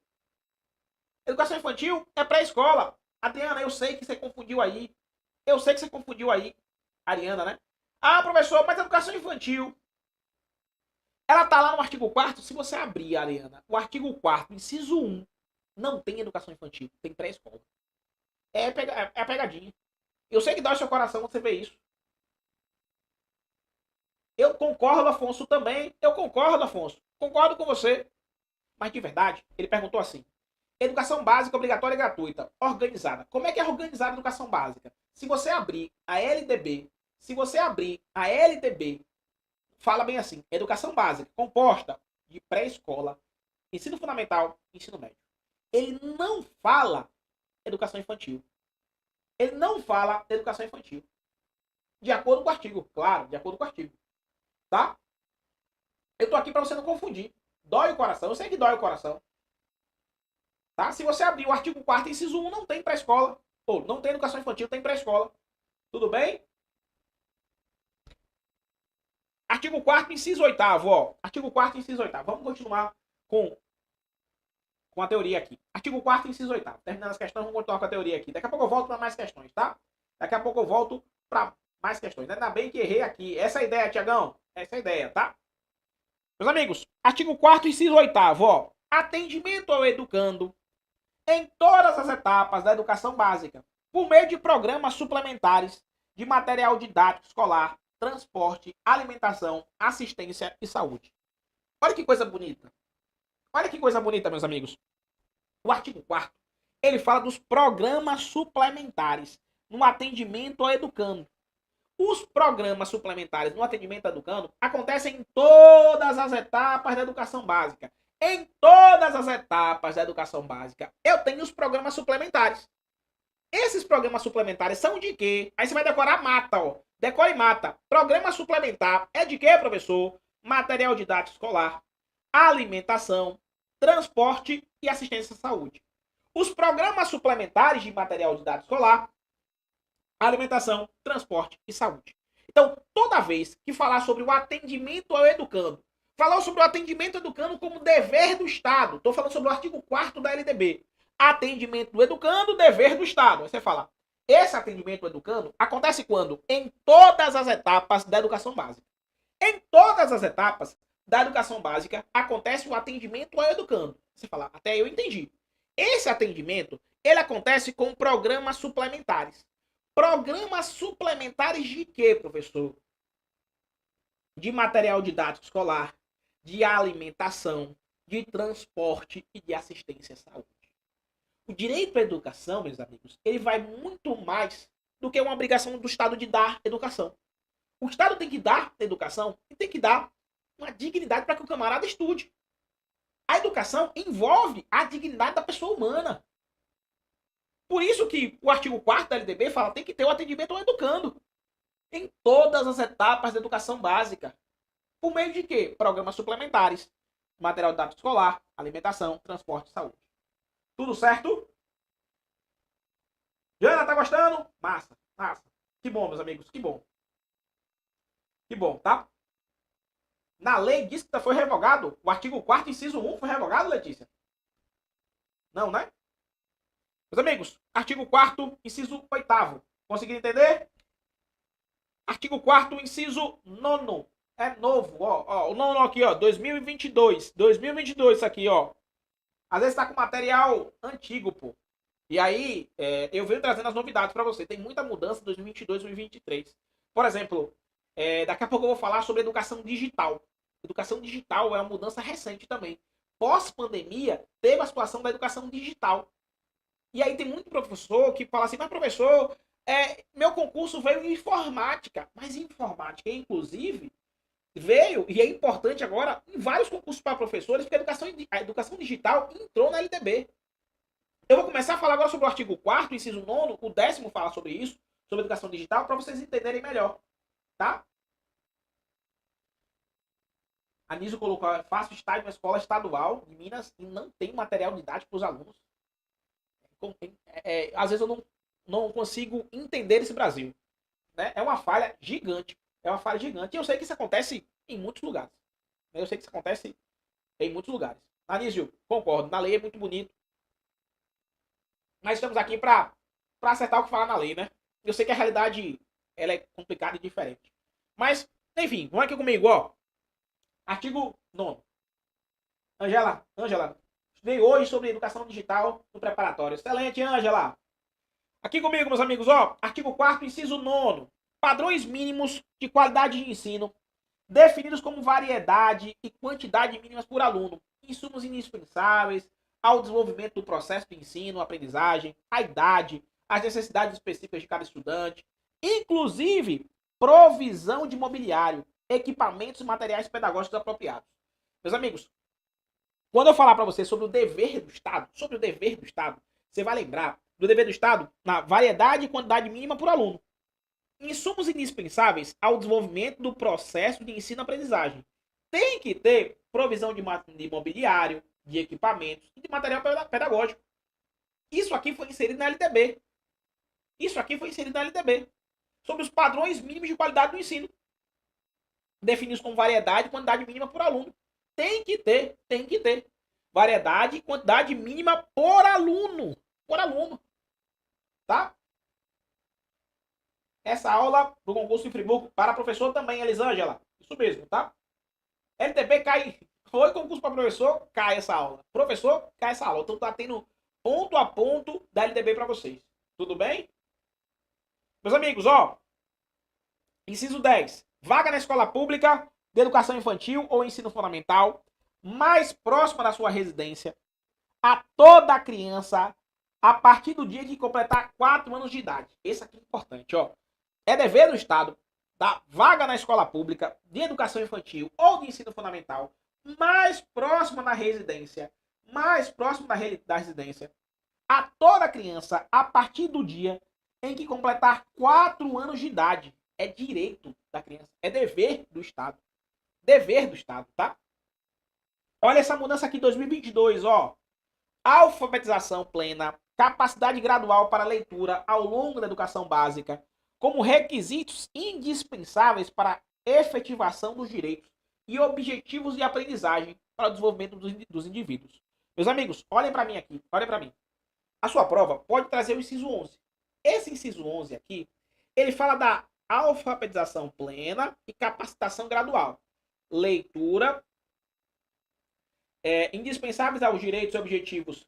[SPEAKER 1] Educação infantil é pré-escola. Adriana, eu sei que você confundiu aí. Eu sei que você confundiu aí. Ariana, né? Ah, professor, mas educação infantil, ela tá lá no artigo 4º. Se você abrir, Ariana, o artigo 4º, inciso 1, não tem educação infantil, tem pré-escola. É a pegadinha. Eu sei que dói seu coração quando você vê isso. Eu concordo, Afonso, também. Eu concordo, Afonso. Concordo com você. Mas de verdade, ele perguntou assim: educação básica obrigatória e gratuita, organizada. Como é que é organizada a educação básica? Se você abrir a LDB, fala bem assim: educação básica composta de pré-escola, ensino fundamental, ensino médio. Ele não fala educação infantil. Ele não fala educação infantil. De acordo com o artigo, claro, de acordo com o artigo. Tá? Eu tô aqui para você não confundir. Dói o coração, eu sei que dói o coração. Tá? Se você abrir o artigo 4º, inciso 1, não tem pré-escola. Ou não tem educação infantil, tem pré-escola. Tudo bem? Artigo 4º, inciso 8º, ó. Artigo 4º, inciso 8º. Vamos continuar com a teoria aqui. Artigo 4º, inciso 8º. Terminando as questões, vamos continuar com a teoria aqui. Daqui a pouco eu volto para mais questões, tá? Daqui a pouco eu volto para mais questões. Ainda bem que errei aqui. Essa é a ideia, Tiagão. Essa é a ideia, tá? Meus amigos, artigo 4º, inciso 8º, ó. Atendimento ao educando em todas as etapas da educação básica, por meio de programas suplementares de material didático escolar, transporte, alimentação, assistência e saúde. Olha que coisa bonita. Olha que coisa bonita, meus amigos. O artigo 4º, ele fala dos programas suplementares no atendimento ao educando. Os programas suplementares no atendimento ao educando acontecem em todas as etapas da educação básica. Em todas as etapas da educação básica, eu tenho os programas suplementares. Esses programas suplementares são de quê? Aí você vai decorar mata, ó. Decore e mata. Programa suplementar é de quê, professor? Material didático escolar, alimentação, transporte e assistência à saúde. Os programas suplementares de material didático escolar, alimentação, transporte e saúde. Então, toda vez que falar sobre o atendimento ao educando, falou sobre o atendimento ao educando como dever do Estado. Estou falando sobre o artigo 4º da LDB. Atendimento do educando, dever do Estado. Aí você fala, esse atendimento ao educando acontece quando? Em todas as etapas da educação básica. Em todas as etapas da educação básica acontece o atendimento ao educando. Você fala, até eu entendi. Esse atendimento, ele acontece com programas suplementares. Programas suplementares de quê, professor? De material didático escolar, de alimentação, de transporte e de assistência à saúde. O direito à educação, meus amigos, ele vai muito mais do que uma obrigação do Estado de dar educação. O Estado tem que dar educação e tem que dar uma dignidade para que o camarada estude. A educação envolve a dignidade da pessoa humana. Por isso que o artigo 4º da LDB fala que tem que ter o atendimento ao educando em todas as etapas da educação básica. Por meio de quê? Programas suplementares, material didático escolar, alimentação, transporte e saúde. Tudo certo? Jana, tá gostando? Massa, massa. Que bom, meus amigos, que bom. Que bom, tá? Na lei diz que foi revogado. O artigo 4º, inciso 1 foi revogado, Letícia? Não, né? Meus amigos, artigo 4º, inciso 8º. Conseguiram entender? Artigo 4º, inciso 9º. É novo, ó. O nono aqui, ó. 2022. 2022 isso aqui, ó. Às vezes tá com material antigo, pô. E aí, eu venho trazendo as novidades para você. Tem muita mudança em 2022 e 2023. Por exemplo, daqui a pouco eu vou falar sobre educação digital. Educação digital é uma mudança recente também. Pós-pandemia, teve a situação da educação digital. E aí tem muito professor que fala assim, mas professor, meu concurso veio em informática. Mas informática, inclusive, veio, e é importante agora, em vários concursos para professores, porque a educação digital entrou na LDB. Eu vou começar a falar agora sobre o artigo 4º, inciso 9º, o 10º fala sobre isso, sobre educação digital, para vocês entenderem melhor, tá? A Niso colocou, faço estágio na escola estadual de Minas e não tem material didático para os alunos. Às vezes eu não consigo entender esse Brasil. Né? É uma falha gigante. É uma falha gigante. E eu sei que isso acontece em muitos lugares. Eu sei que isso acontece em muitos lugares. Anísio, concordo. Na lei é muito bonito. Mas estamos aqui para acertar o que fala na lei, né? Eu sei que a realidade ela é complicada e diferente. Mas, enfim, vamos aqui comigo, ó. Artigo 9º. Ângela, estudei hoje sobre educação digital no preparatório. Excelente, Ângela. Aqui comigo, meus amigos, ó. Artigo 4º, inciso 9º. Padrões mínimos de qualidade de ensino, definidos como variedade e quantidade mínimas por aluno, insumos indispensáveis ao desenvolvimento do processo de ensino, aprendizagem, a idade, as necessidades específicas de cada estudante, inclusive provisão de mobiliário, equipamentos e materiais pedagógicos apropriados. Meus amigos, quando eu falar para você sobre o dever do Estado, você vai lembrar do dever do Estado na variedade e quantidade mínima por aluno. Insumos indispensáveis ao desenvolvimento do processo de ensino-aprendizagem. Tem que ter provisão de mobiliário, de equipamentos e de material pedagógico. Isso aqui foi inserido na LDB. Sobre os padrões mínimos de qualidade do ensino. Definidos como variedade e quantidade mínima por aluno. Tem que ter. Variedade e quantidade mínima por aluno. Tá? Essa aula do concurso de Friburgo para professor também, Elisângela. Isso mesmo, tá? LDB cai. Foi concurso para professor, cai essa aula. Professor, cai essa aula. Então tá tendo ponto a ponto da LDB para vocês. Tudo bem? Meus amigos, ó. Inciso 10. Vaga na escola pública de educação infantil ou ensino fundamental mais próxima da sua residência a toda criança a partir do dia que completar 4 anos de idade. Esse aqui é importante, ó. É dever do Estado dar vaga na escola pública de educação infantil ou de ensino fundamental mais próxima da residência, a toda criança a partir do dia em que completar 4 anos de idade. É direito da criança, é dever do Estado. Tá? Olha essa mudança aqui em 2022, ó. Alfabetização plena, capacidade gradual para leitura ao longo da educação básica, como requisitos indispensáveis para a efetivação dos direitos e objetivos de aprendizagem para o desenvolvimento dos indivíduos. Meus amigos, olhem para mim aqui, A sua prova pode trazer o inciso 11. Esse inciso 11 aqui, ele fala da alfabetização plena e capacitação gradual. Leitura, indispensáveis aos direitos e objetivos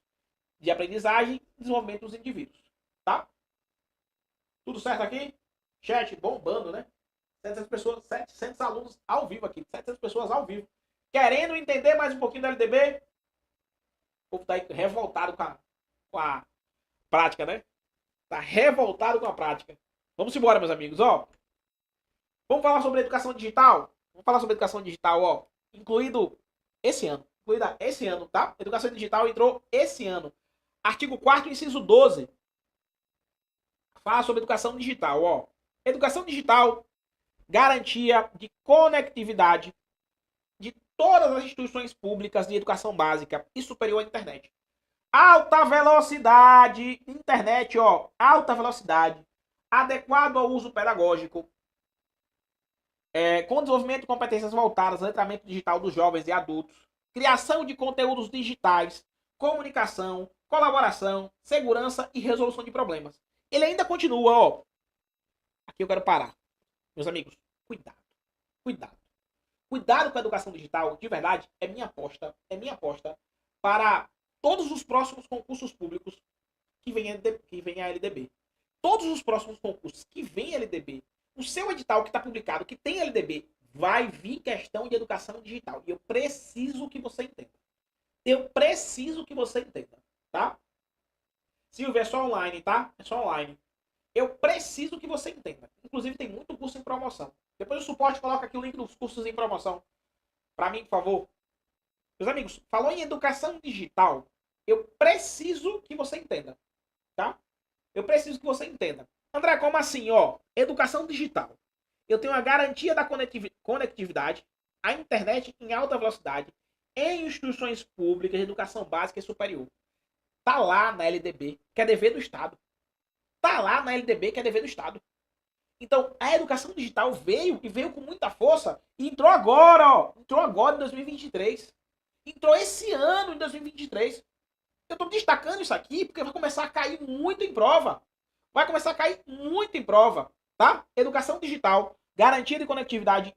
[SPEAKER 1] de aprendizagem e desenvolvimento dos indivíduos. Tá? Tudo certo aqui? Chat bombando, né? 700 pessoas, 700 alunos ao vivo aqui. 700 pessoas ao vivo. Querendo entender mais um pouquinho da LDB? O povo tá aí revoltado com a prática, né? Tá revoltado com a prática. Vamos embora, meus amigos, ó. Vamos falar sobre educação digital? Ó. Incluída esse ano, tá? Educação digital entrou esse ano. Artigo 4º, inciso 12. Fala sobre educação digital, ó. Educação digital, garantia de conectividade de todas as instituições públicas de educação básica e superior à internet. Alta velocidade, internet, ó. Alta velocidade, adequado ao uso pedagógico, com desenvolvimento de competências voltadas ao letramento digital dos jovens e adultos, criação de conteúdos digitais, comunicação, colaboração, segurança e resolução de problemas. Ele ainda continua, ó. Aqui eu quero parar. Meus amigos, cuidado. Cuidado com a educação digital, de verdade, é minha aposta para todos os próximos concursos públicos que vem a LDB. Todos os próximos concursos que vem a LDB, o seu edital que está publicado, que tem LDB, vai vir questão de educação digital. E eu preciso que você entenda. Tá? Silvio, é só online, tá? É só online. Eu preciso que você entenda. Inclusive, tem muito curso em promoção. Depois o suporte coloca aqui o link dos cursos em promoção. Para mim, por favor. Meus amigos, falou em educação digital, eu preciso que você entenda. Tá? André, como assim, ó? Educação digital. Eu tenho a garantia da conectividade, a internet em alta velocidade, em instituições públicas de educação básica e superior. Tá lá na LDB, que é dever do Estado. Então, a educação digital veio com muita força e entrou agora, ó. Entrou agora em 2023. Entrou esse ano, em 2023. Eu estou destacando isso aqui porque vai começar a cair muito em prova. Vai começar a cair muito em prova, tá? Educação digital, garantia de conectividade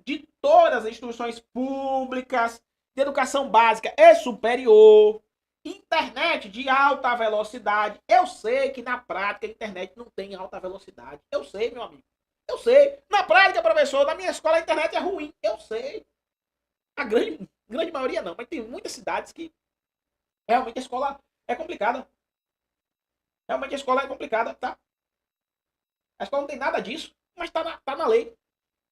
[SPEAKER 1] de todas as instituições públicas, de educação básica e superior, internet de alta velocidade. Eu sei que na prática a internet não tem alta velocidade. Eu sei, meu amigo. Eu sei. Na prática, professor, na minha escola a internet é ruim. Eu sei. A grande maioria não, mas tem muitas cidades que realmente a escola é complicada. Realmente a escola é complicada, tá? A escola não tem nada disso, mas tá na lei.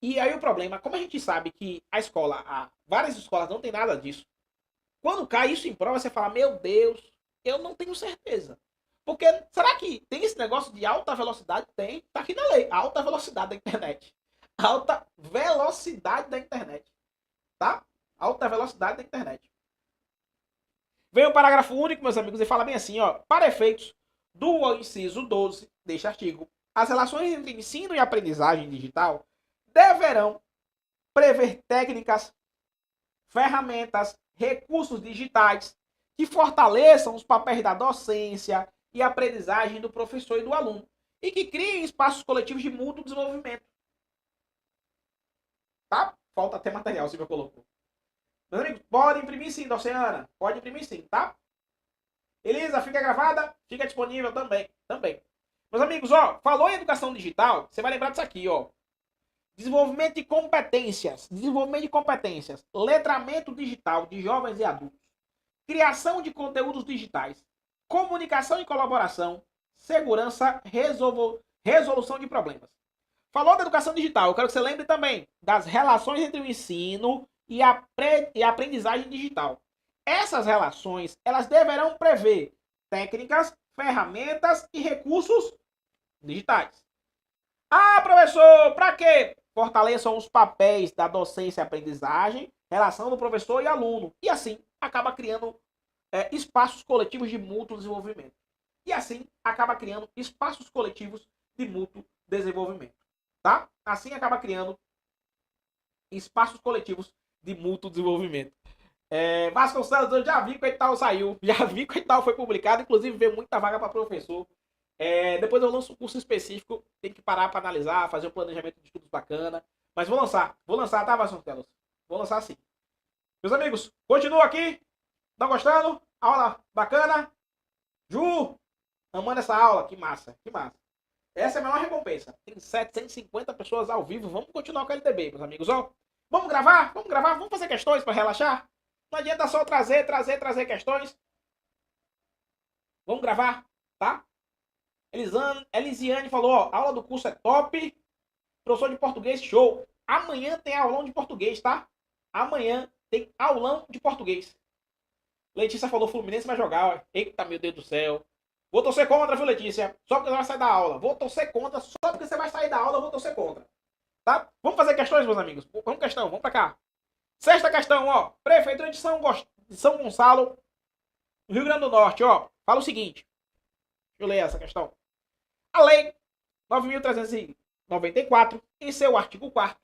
[SPEAKER 1] E aí o problema, como a gente sabe que a escola, várias escolas não tem nada disso, quando cai isso em prova, você fala, meu Deus, eu não tenho certeza. Porque será que tem esse negócio de alta velocidade? Tem, tá aqui na lei, alta velocidade da internet. Alta velocidade da internet, tá? Alta velocidade da internet. Vem o parágrafo único, meus amigos, e fala bem assim, ó, para efeitos do inciso 12 deste artigo, as relações entre ensino e aprendizagem digital deverão prever técnicas, ferramentas, recursos digitais que fortaleçam os papéis da docência e aprendizagem do professor e do aluno e que criem espaços coletivos de mútuo desenvolvimento. Tá? Falta até material, Silvia colocou. Meus amigos, pode imprimir sim, Oceana. Pode imprimir sim, tá? Elisa, fica gravada? Fica disponível também. Meus amigos, ó, falou em educação digital, você vai lembrar disso aqui, ó. Desenvolvimento de competências, letramento digital de jovens e adultos, criação de conteúdos digitais, comunicação e colaboração, segurança, resolução de problemas. Falou da educação digital, eu quero que você lembre também das relações entre o ensino e a aprendizagem digital. Essas relações, elas deverão prever técnicas, ferramentas e recursos digitais. Ah, professor, para quê? Fortaleçam os papéis da docência e aprendizagem, relação do professor e aluno. E assim, acaba criando espaços coletivos de mútuo desenvolvimento. E assim, acaba criando espaços coletivos de mútuo desenvolvimento. Tá? Assim, acaba criando espaços coletivos de mútuo desenvolvimento. Vasconcelos, eu já vi que o edital saiu. Já vi que o edital foi publicado. Inclusive, veio muita vaga para professor. Depois eu lanço um curso específico. Tem que parar para analisar, fazer um planejamento de estudos bacana. Mas vou lançar, tá, Vasconcelos? Vou lançar sim. Meus amigos, continua aqui. Tá gostando? Aula bacana? Ju, amando essa aula. Que massa, que massa. Essa é a maior recompensa. Tem 750 pessoas ao vivo. Vamos continuar com a LTB, meus amigos. Ó, vamos gravar? Vamos fazer questões para relaxar? Não adianta só trazer questões. Vamos gravar, tá? Elisiane falou, ó, a aula do curso é top. Professor de português, show. Amanhã tem aulão de português, tá? Amanhã tem aulão de português. Letícia falou, Fluminense vai jogar, ó. Eita, meu Deus do céu. Vou torcer contra, viu, Letícia? Só porque você vai sair da aula. Vou torcer contra, só porque você vai sair da aula, eu vou torcer contra. Tá? Vamos fazer questões, meus amigos? Vamos pra cá. Sexta questão, ó. Prefeitura de São Gonçalo, no Rio Grande do Norte, ó. Fala o seguinte. Deixa eu ler essa questão. A lei 9.394, em seu artigo 4º,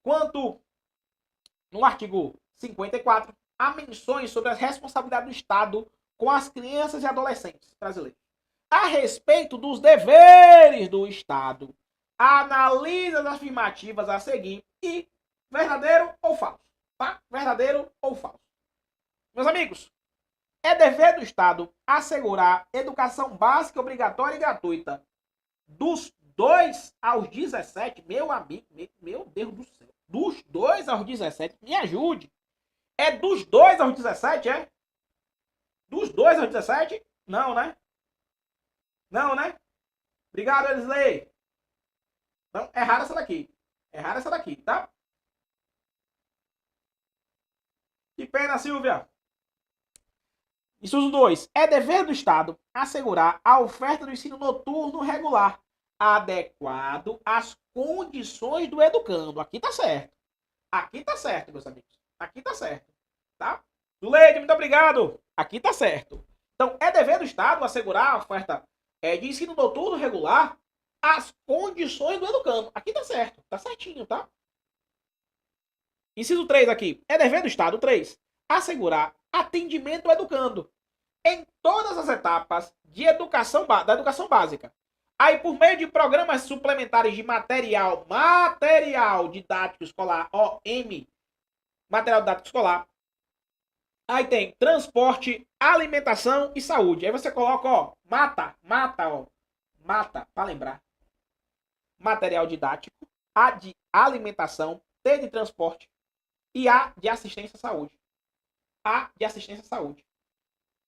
[SPEAKER 1] quanto no artigo 54, há menções sobre a responsabilidade do Estado com as crianças e adolescentes brasileiros. A respeito dos deveres do Estado, analisa as afirmativas a seguir e verdadeiro ou falso, tá? Verdadeiro ou falso. Meus amigos, é dever do Estado assegurar educação básica obrigatória e gratuita dos 2 aos 17, meu amigo, meu Deus do céu, dos 2 aos 17, me ajude. É dos 2 aos 17, é? Dos 2 aos 17? Não, né? Não, né? Obrigado, Elisley. Então, errada essa daqui. Errada essa daqui, tá? Que pena, Silvia. Inciso 2. É dever do Estado assegurar a oferta do ensino noturno regular, adequado às condições do educando. Aqui tá certo. Aqui tá certo, meus amigos. Aqui tá certo. Tá? Zuleide, muito obrigado. Aqui tá certo. Então, é dever do Estado assegurar a oferta de ensino noturno regular às condições do educando. Aqui tá certo. Tá certinho, tá? Inciso 3 aqui. É dever do Estado, 3, assegurar atendimento ao educando em todas as etapas de da educação básica. Aí, por meio de programas suplementares de material didático escolar, OM, material didático escolar. Aí tem transporte, alimentação e saúde. Aí você coloca, ó, mata, para lembrar. Material didático, A de alimentação, T de transporte e A de assistência à saúde. A de assistência à saúde.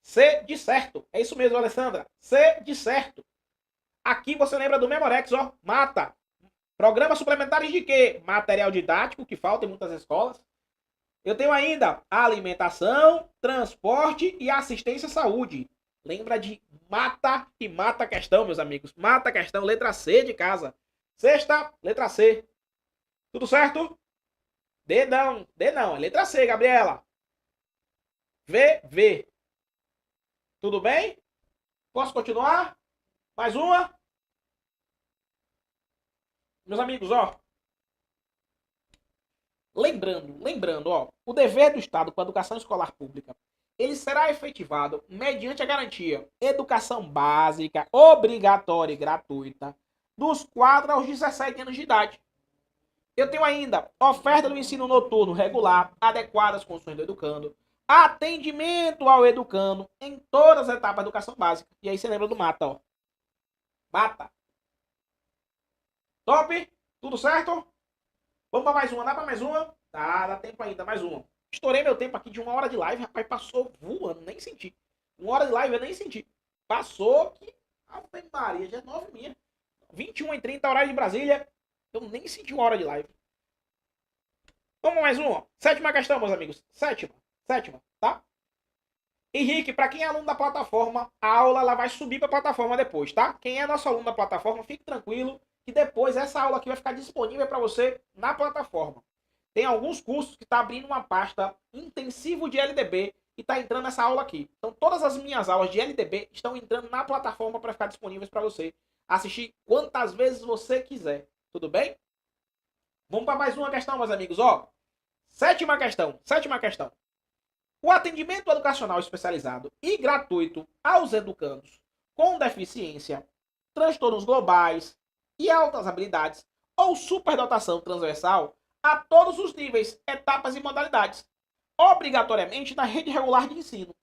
[SPEAKER 1] C de certo. É isso mesmo, Alessandra. C de certo. Aqui você lembra do Memorex, ó. Mata. Programas suplementares de quê? Material didático, que falta em muitas escolas. Eu tenho ainda alimentação, transporte e assistência à saúde. Lembra de mata e mata a questão, meus amigos. Mata a questão, letra C de casa. Sexta, letra C. Tudo certo? D não, é letra C, Gabriela. V. Tudo bem? Posso continuar? Mais uma? Meus amigos, ó. Lembrando, ó, o dever do Estado com a educação escolar pública, ele será efetivado mediante a garantia educação básica, obrigatória e gratuita, dos 4 aos 17 anos de idade. Eu tenho ainda oferta do ensino noturno regular, adequada às condições do educando, atendimento ao educando em todas as etapas da educação básica. E aí você lembra do mata, ó. Mata. Top? Tudo certo? Vamos para mais uma. Dá para mais uma? Dá tempo ainda. Mais uma. Estourei meu tempo aqui de 1 hora de live. Rapaz, passou voando. Nem senti. 1 hora de live eu nem senti. Passou que... Ave Maria, já é 9h30. 21h30, horário de Brasília. Eu nem senti 1 hora de live. Vamos mais uma. 7ª questão, meus amigos. Sétima, tá? Henrique, para quem é aluno da plataforma, a aula ela vai subir para a plataforma depois, tá? Quem é nosso aluno da plataforma, fique tranquilo que depois essa aula aqui vai ficar disponível para você na plataforma. Tem alguns cursos que está abrindo uma pasta intensivo de LDB e está entrando nessa aula aqui. Então todas as minhas aulas de LDB estão entrando na plataforma para ficar disponíveis para você assistir quantas vezes você quiser. Tudo bem? Vamos para mais uma questão, meus amigos. Ó, sétima questão. O atendimento educacional especializado e gratuito aos educandos com deficiência, transtornos globais e altas habilidades ou superdotação transversal a todos os níveis, etapas e modalidades, obrigatoriamente na rede regular de ensino.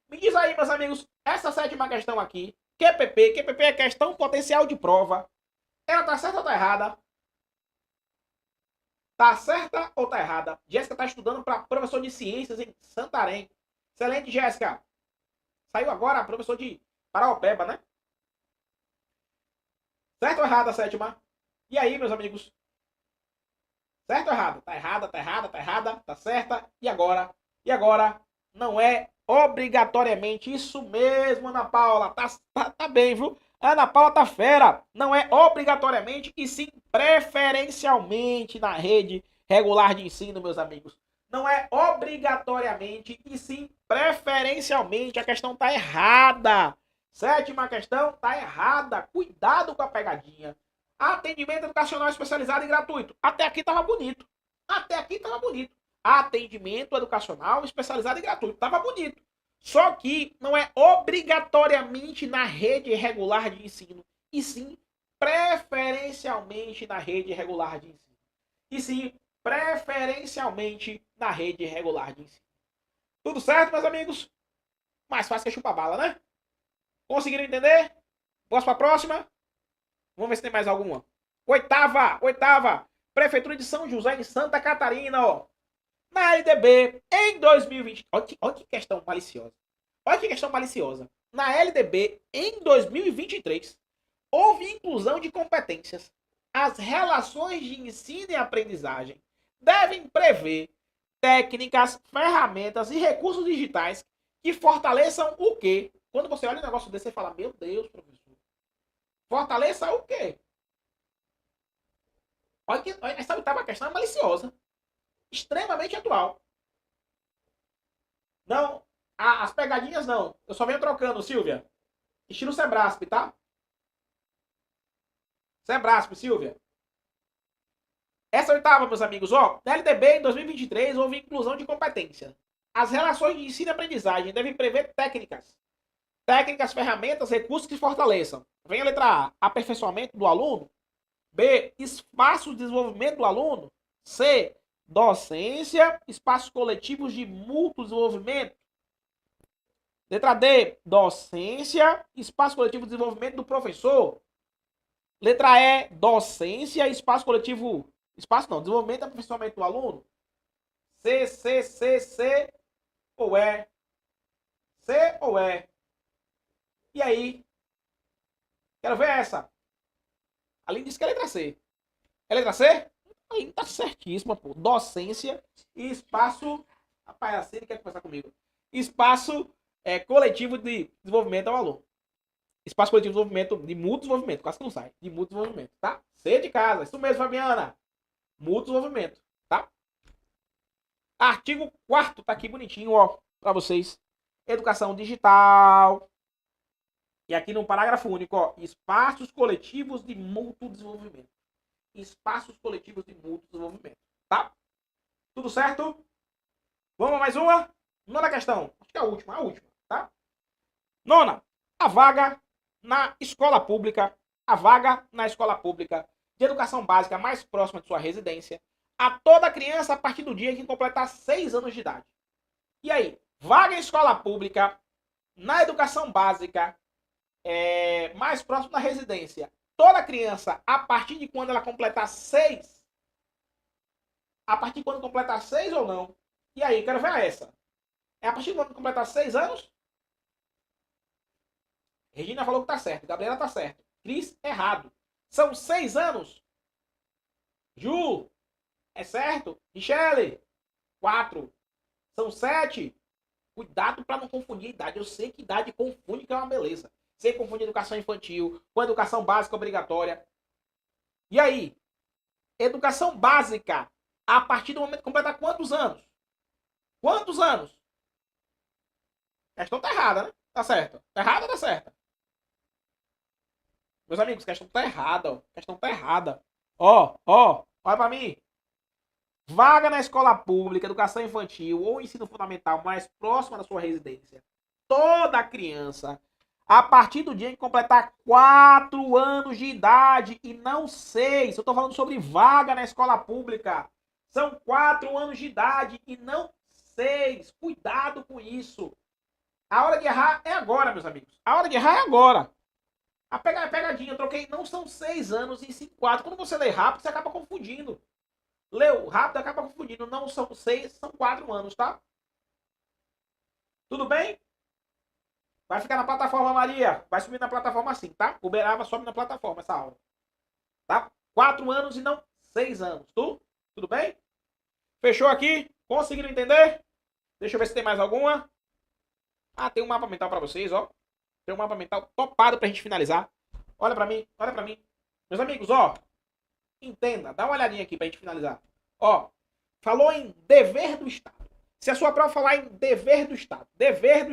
[SPEAKER 1] Me diz aí, meus amigos, essa 7ª questão aqui, QPP é questão potencial de prova, ela tá certa ou tá errada? Tá certa ou tá errada? Jéssica tá estudando para professor de ciências em Santarém. Excelente, Jéssica. Saiu agora professor de Paraopeba, né? Certo ou errada a 7ª? E aí, meus amigos? Certo ou errado? Tá errada, tá certa. E agora? Não é obrigatoriamente. Isso mesmo, Ana Paula. Tá bem, viu? Ana Paula tá fera. Não é obrigatoriamente e sim preferencialmente na rede regular de ensino, meus amigos. Não é obrigatoriamente e sim preferencialmente. A questão tá errada. 7ª questão tá errada. Cuidado com a pegadinha. Atendimento educacional especializado e gratuito. Até aqui tava bonito. Atendimento educacional especializado e gratuito. Tava bonito. Só que não é obrigatoriamente na rede regular de ensino, e sim preferencialmente na rede regular de ensino. Tudo certo, meus amigos? Mais fácil que chupar bala, né? Conseguiram entender? Posso para a próxima? Vamos ver se tem mais alguma. Oitava. Prefeitura de São José, em Santa Catarina, ó. Na LDB, em 2020... Olha que questão maliciosa. Na LDB, em 2023, houve inclusão de competências. As relações de ensino e aprendizagem devem prever técnicas, ferramentas e recursos digitais que fortaleçam o quê? Quando você olha um negócio desse, você fala, meu Deus, professor. Fortaleça o quê? Olha, essa 8ª questão é maliciosa. Extremamente atual. Não, as pegadinhas não. Eu só venho trocando, Silvia. Estilo Sebrasp, tá? Sebrasp, Silvia. Essa 8ª, meus amigos, ó. Na LDB, em 2023, houve inclusão de competência. As relações de ensino e aprendizagem devem prever técnicas, Técnicas, ferramentas, recursos que fortaleçam. Vem a letra A, aperfeiçoamento do aluno. B, espaço de desenvolvimento do aluno. C, docência, espaços coletivos de mútuo desenvolvimento. Letra D, docência, espaço coletivo de desenvolvimento do professor. Letra E, docência, espaço coletivo, espaço não, desenvolvimento e aperfeiçoamento do aluno. C ou E? C ou E? E aí? Quero ver essa. Além disso que é letra C. É letra C? Aí tá certíssima, pô. Docência e espaço... Rapaz, assim ele quer conversar comigo. Espaço coletivo de desenvolvimento ao aluno. Espaço coletivo de desenvolvimento, de mútuo desenvolvimento. Quase que não sai. De mútuo desenvolvimento, tá? C de casa. Isso mesmo, Fabiana. Mútuo desenvolvimento, tá? Artigo 4º, tá aqui bonitinho, ó, pra vocês. Educação digital. E aqui no parágrafo único, ó, espaços coletivos de mútuo desenvolvimento. Espaços coletivos de mútuo desenvolvimento, tá? Tudo certo? Vamos a mais uma? Nona questão. Acho que é a última, tá? Nona. A vaga na escola pública. A vaga na escola pública de educação básica mais próxima de sua residência a toda criança a partir do dia em que completar 6 anos de idade. E aí? Vaga em escola pública na educação básica mais próximo da residência. Toda criança, a partir de quando ela completar 6. A partir de quando completar 6 ou não? E aí, quero ver essa. É a partir de quando completar 6 anos? Regina falou que tá certo. Gabriela tá certo. Cris, errado. São 6 anos. Ju, é certo? Michele, 4. São 7. Cuidado para não confundir a idade. Eu sei que idade confunde, que é uma beleza. Você confunde educação infantil com educação básica obrigatória. E aí? Educação básica, a partir do momento que completar quantos anos? Quantos anos? A questão tá errada, né? Tá certo. Tá errada ou tá certa? Meus amigos, a questão tá errada, ó. A questão tá errada. Ó, olha pra mim. Vaga na escola pública, educação infantil ou ensino fundamental mais próxima da sua residência. Toda criança, a partir do dia em que completar 4 anos de idade e não 6. Eu estou falando sobre vaga na escola pública. São 4 anos de idade e não 6. Cuidado com isso. A hora de errar é agora, meus amigos. A hora de errar é agora. A pegadinha, eu troquei. Não são 6 anos e sim 4. Quando você lê rápido, você acaba confundindo. Leu rápido, acaba confundindo. Não são 6, são 4 anos, tá? Tudo bem? Vai ficar na plataforma, Maria. Vai subir na plataforma assim, tá? Uberaba sobe na plataforma essa aula. Tá? 4 anos e não 6 anos. Tudo bem? Fechou aqui? Conseguiram entender? Deixa eu ver se tem mais alguma. Ah, tem um mapa mental pra vocês, ó. Tem um mapa mental topado pra gente finalizar. Olha pra mim, olha pra mim. Meus amigos, ó. Entenda, dá uma olhadinha aqui pra gente finalizar. Ó, falou em dever do Estado. Se a sua prova falar em dever do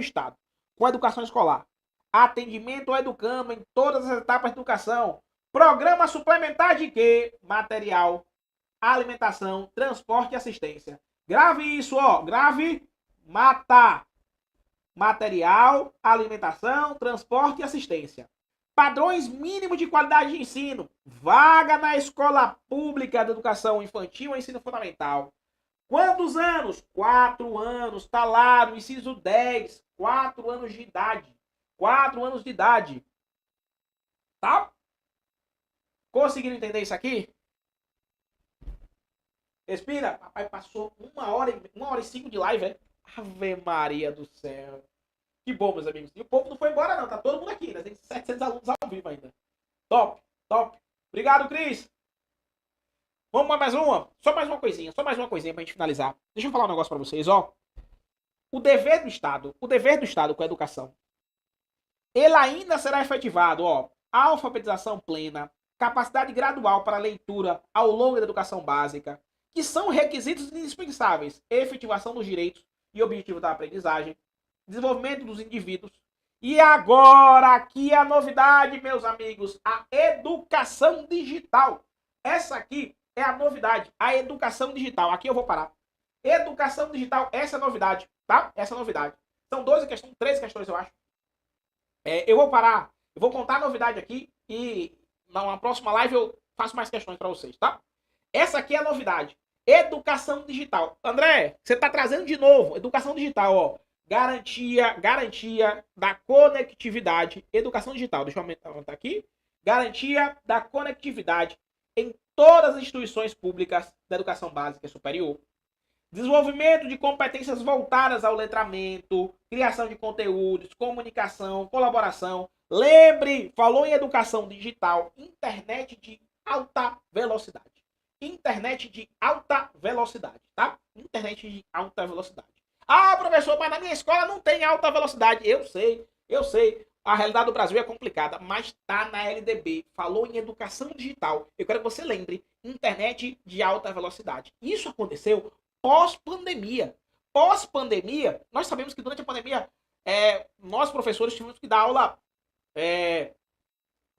[SPEAKER 1] Estado, com a educação escolar, atendimento ao educando em todas as etapas de educação, programa suplementar de quê? Material, alimentação, transporte e assistência. Grave isso, ó, grave, material, alimentação, transporte e assistência. Padrões mínimos de qualidade de ensino. Vaga na escola pública de educação infantil e ensino fundamental. Quantos anos? 4 anos. Está lá no inciso 10. 4 anos de idade. 4 anos de idade. Tá? Conseguiram entender isso aqui? Respira. Papai passou 1h05 de live, é? Ave Maria do céu. Que bom, meus amigos. E o povo não foi embora, não. Tá todo mundo aqui, né? Tem 700 alunos ao vivo ainda. Top. Obrigado, Cris. Vamos para mais uma? Só mais uma coisinha pra gente finalizar. Deixa eu falar um negócio pra vocês, ó. O dever do Estado com a educação, ele ainda será efetivado, ó. Alfabetização plena, capacidade gradual para leitura ao longo da educação básica, que são requisitos indispensáveis. Efetivação dos direitos e objetivos da aprendizagem, desenvolvimento dos indivíduos. E agora, aqui é a novidade, meus amigos, a educação digital. Essa aqui é a novidade, a educação digital. Aqui eu vou parar. Educação digital, essa é a novidade, tá? Essa é a novidade. São 13 questões, eu acho. Eu vou parar, eu vou contar a novidade aqui e na próxima live eu faço mais questões para vocês, tá? Essa aqui é a novidade. Educação digital. André, você está trazendo de novo educação digital, ó. Garantia da conectividade. Educação digital. Deixa eu aumentar aqui. Garantia da conectividade em todas as instituições públicas da educação básica e superior. Desenvolvimento de competências voltadas ao letramento, criação de conteúdos, comunicação, colaboração. Lembre, falou em educação digital, internet de alta velocidade. Internet de alta velocidade, tá? Internet de alta velocidade. Ah, professor, mas na minha escola não tem alta velocidade. Eu sei, eu sei. A realidade do Brasil é complicada, mas tá na LDB. Falou em educação digital. Eu quero que você lembre, internet de alta velocidade. Isso aconteceu pós-pandemia. Pós-pandemia, nós sabemos que durante a pandemia, nós professores tivemos que dar aula,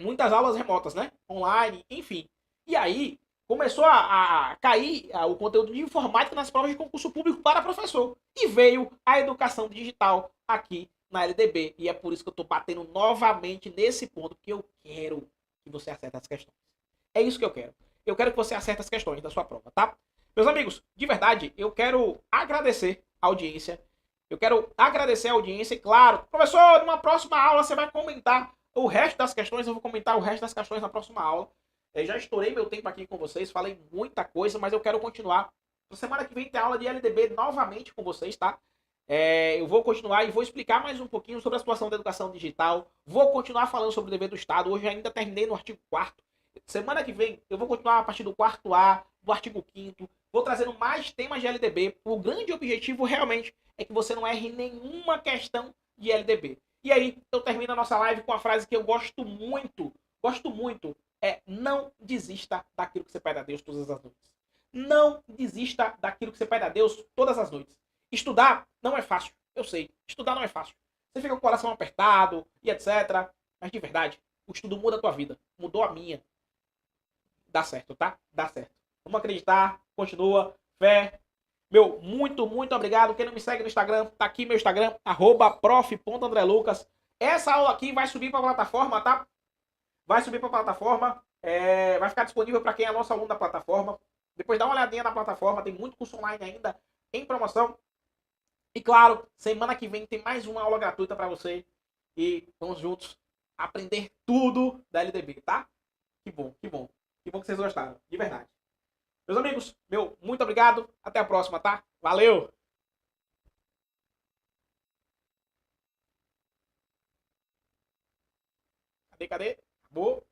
[SPEAKER 1] muitas aulas remotas, né? Online, enfim. E aí, começou a cair o conteúdo de informática nas provas de concurso público para professor. E veio a educação digital aqui na LDB. E é por isso que eu estou batendo novamente nesse ponto, porque eu quero que você acerte as questões. É isso que eu quero. Eu quero que você acerte as questões da sua prova, tá? Meus amigos, de verdade, eu quero agradecer a audiência. Eu quero agradecer a audiência e, claro, professor, numa próxima aula você vai comentar o resto das questões. Eu vou comentar o resto das questões na próxima aula. Eu já estourei meu tempo aqui com vocês, falei muita coisa, mas eu quero continuar. Na semana que vem tem aula de LDB novamente com vocês, tá? Eu vou continuar e vou explicar mais um pouquinho sobre a situação da educação digital. Vou continuar falando sobre o dever do Estado. Hoje ainda terminei no artigo 4º. Semana que vem eu vou continuar a partir do 4º A, do artigo 5º. Vou trazendo mais temas de LDB. O grande objetivo realmente é que você não erre nenhuma questão de LDB. E aí eu termino a nossa live com uma frase que eu gosto muito. Gosto muito. Não desista daquilo que você pede a Deus todas as noites. Não desista daquilo que você pede a Deus todas as noites. Estudar não é fácil, eu sei. Estudar não é fácil. Você fica com o coração apertado e etc. Mas de verdade, o estudo muda a tua vida. Mudou a minha. Dá certo, tá? Dá certo. Vamos acreditar, continua, fé. Meu, muito obrigado. Quem não me segue no Instagram, tá aqui meu Instagram, @prof.andrelucas. Essa aula aqui vai subir para a plataforma, tá? Vai subir para a plataforma. Vai ficar disponível para quem é nosso aluno da plataforma. Depois dá uma olhadinha na plataforma, tem muito curso online ainda em promoção. E claro, semana que vem tem mais uma aula gratuita para você. E vamos juntos aprender tudo da LDB, tá? Que bom, que bom. Que bom que vocês gostaram, de verdade. Meus amigos, muito obrigado. Até a próxima, tá? Valeu! Cadê? Acabou?